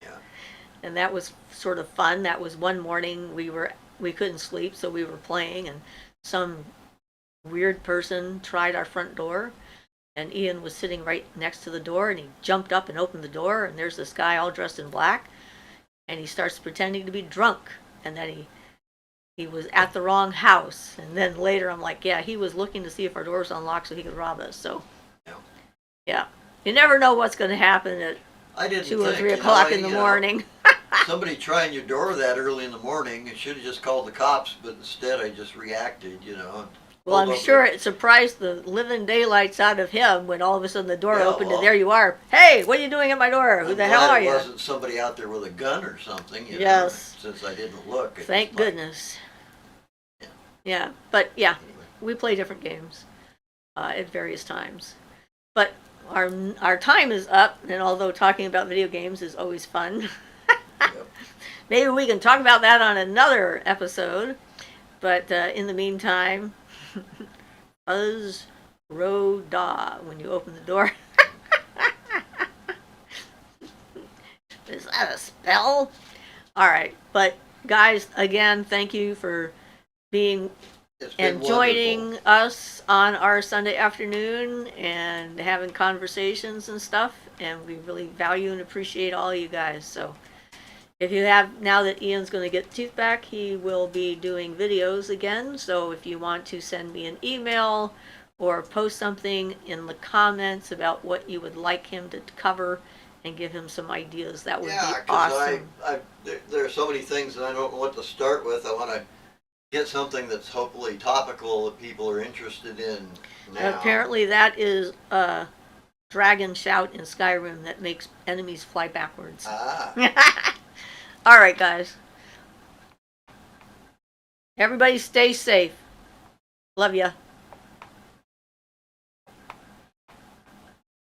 Yeah. And that was sort of fun. That was one morning we couldn't sleep, so we were playing, and some weird person tried our front door, and Ian was sitting right next to the door, and he jumped up and opened the door, and there's this guy all dressed in black, and he starts pretending to be drunk, and then he was at the wrong house, and then later I'm like, yeah, he was looking to see if our door was unlocked so he could rob us. So yeah, you never know what's going to happen at 2 or 3 o'clock in the morning. Somebody trying your door that early in the morning, I should have just called the cops, but instead I just reacted, Well, I'm sure it surprised the living daylights out of him when all of a sudden the door opened and there you are. Hey, what are you doing at my door? Who the hell are you? It wasn't somebody out there with a gun or something, Yes. since I didn't look. Thank goodness. Yeah, but yeah, we play different games at various times. But our time is up, and although talking about video games is always fun, maybe we can talk about that on another episode. But in the meantime, Buzz Roda when you open the door. Is that a spell? All right, but guys, again, thank you for being and joining us on our Sunday afternoon and having conversations and stuff. And we really value and appreciate all you guys. So if you have, now that Ian's going to get teeth back, he will be doing videos again. So if you want to send me an email or post something in the comments about what you would like him to cover and give him some ideas, that would be awesome. There are so many things that I don't know what to start with. I want to get something that's hopefully topical that people are interested in now. Apparently that is a dragon shout in Skyrim that makes enemies fly backwards. All right, guys. Everybody stay safe. Love ya.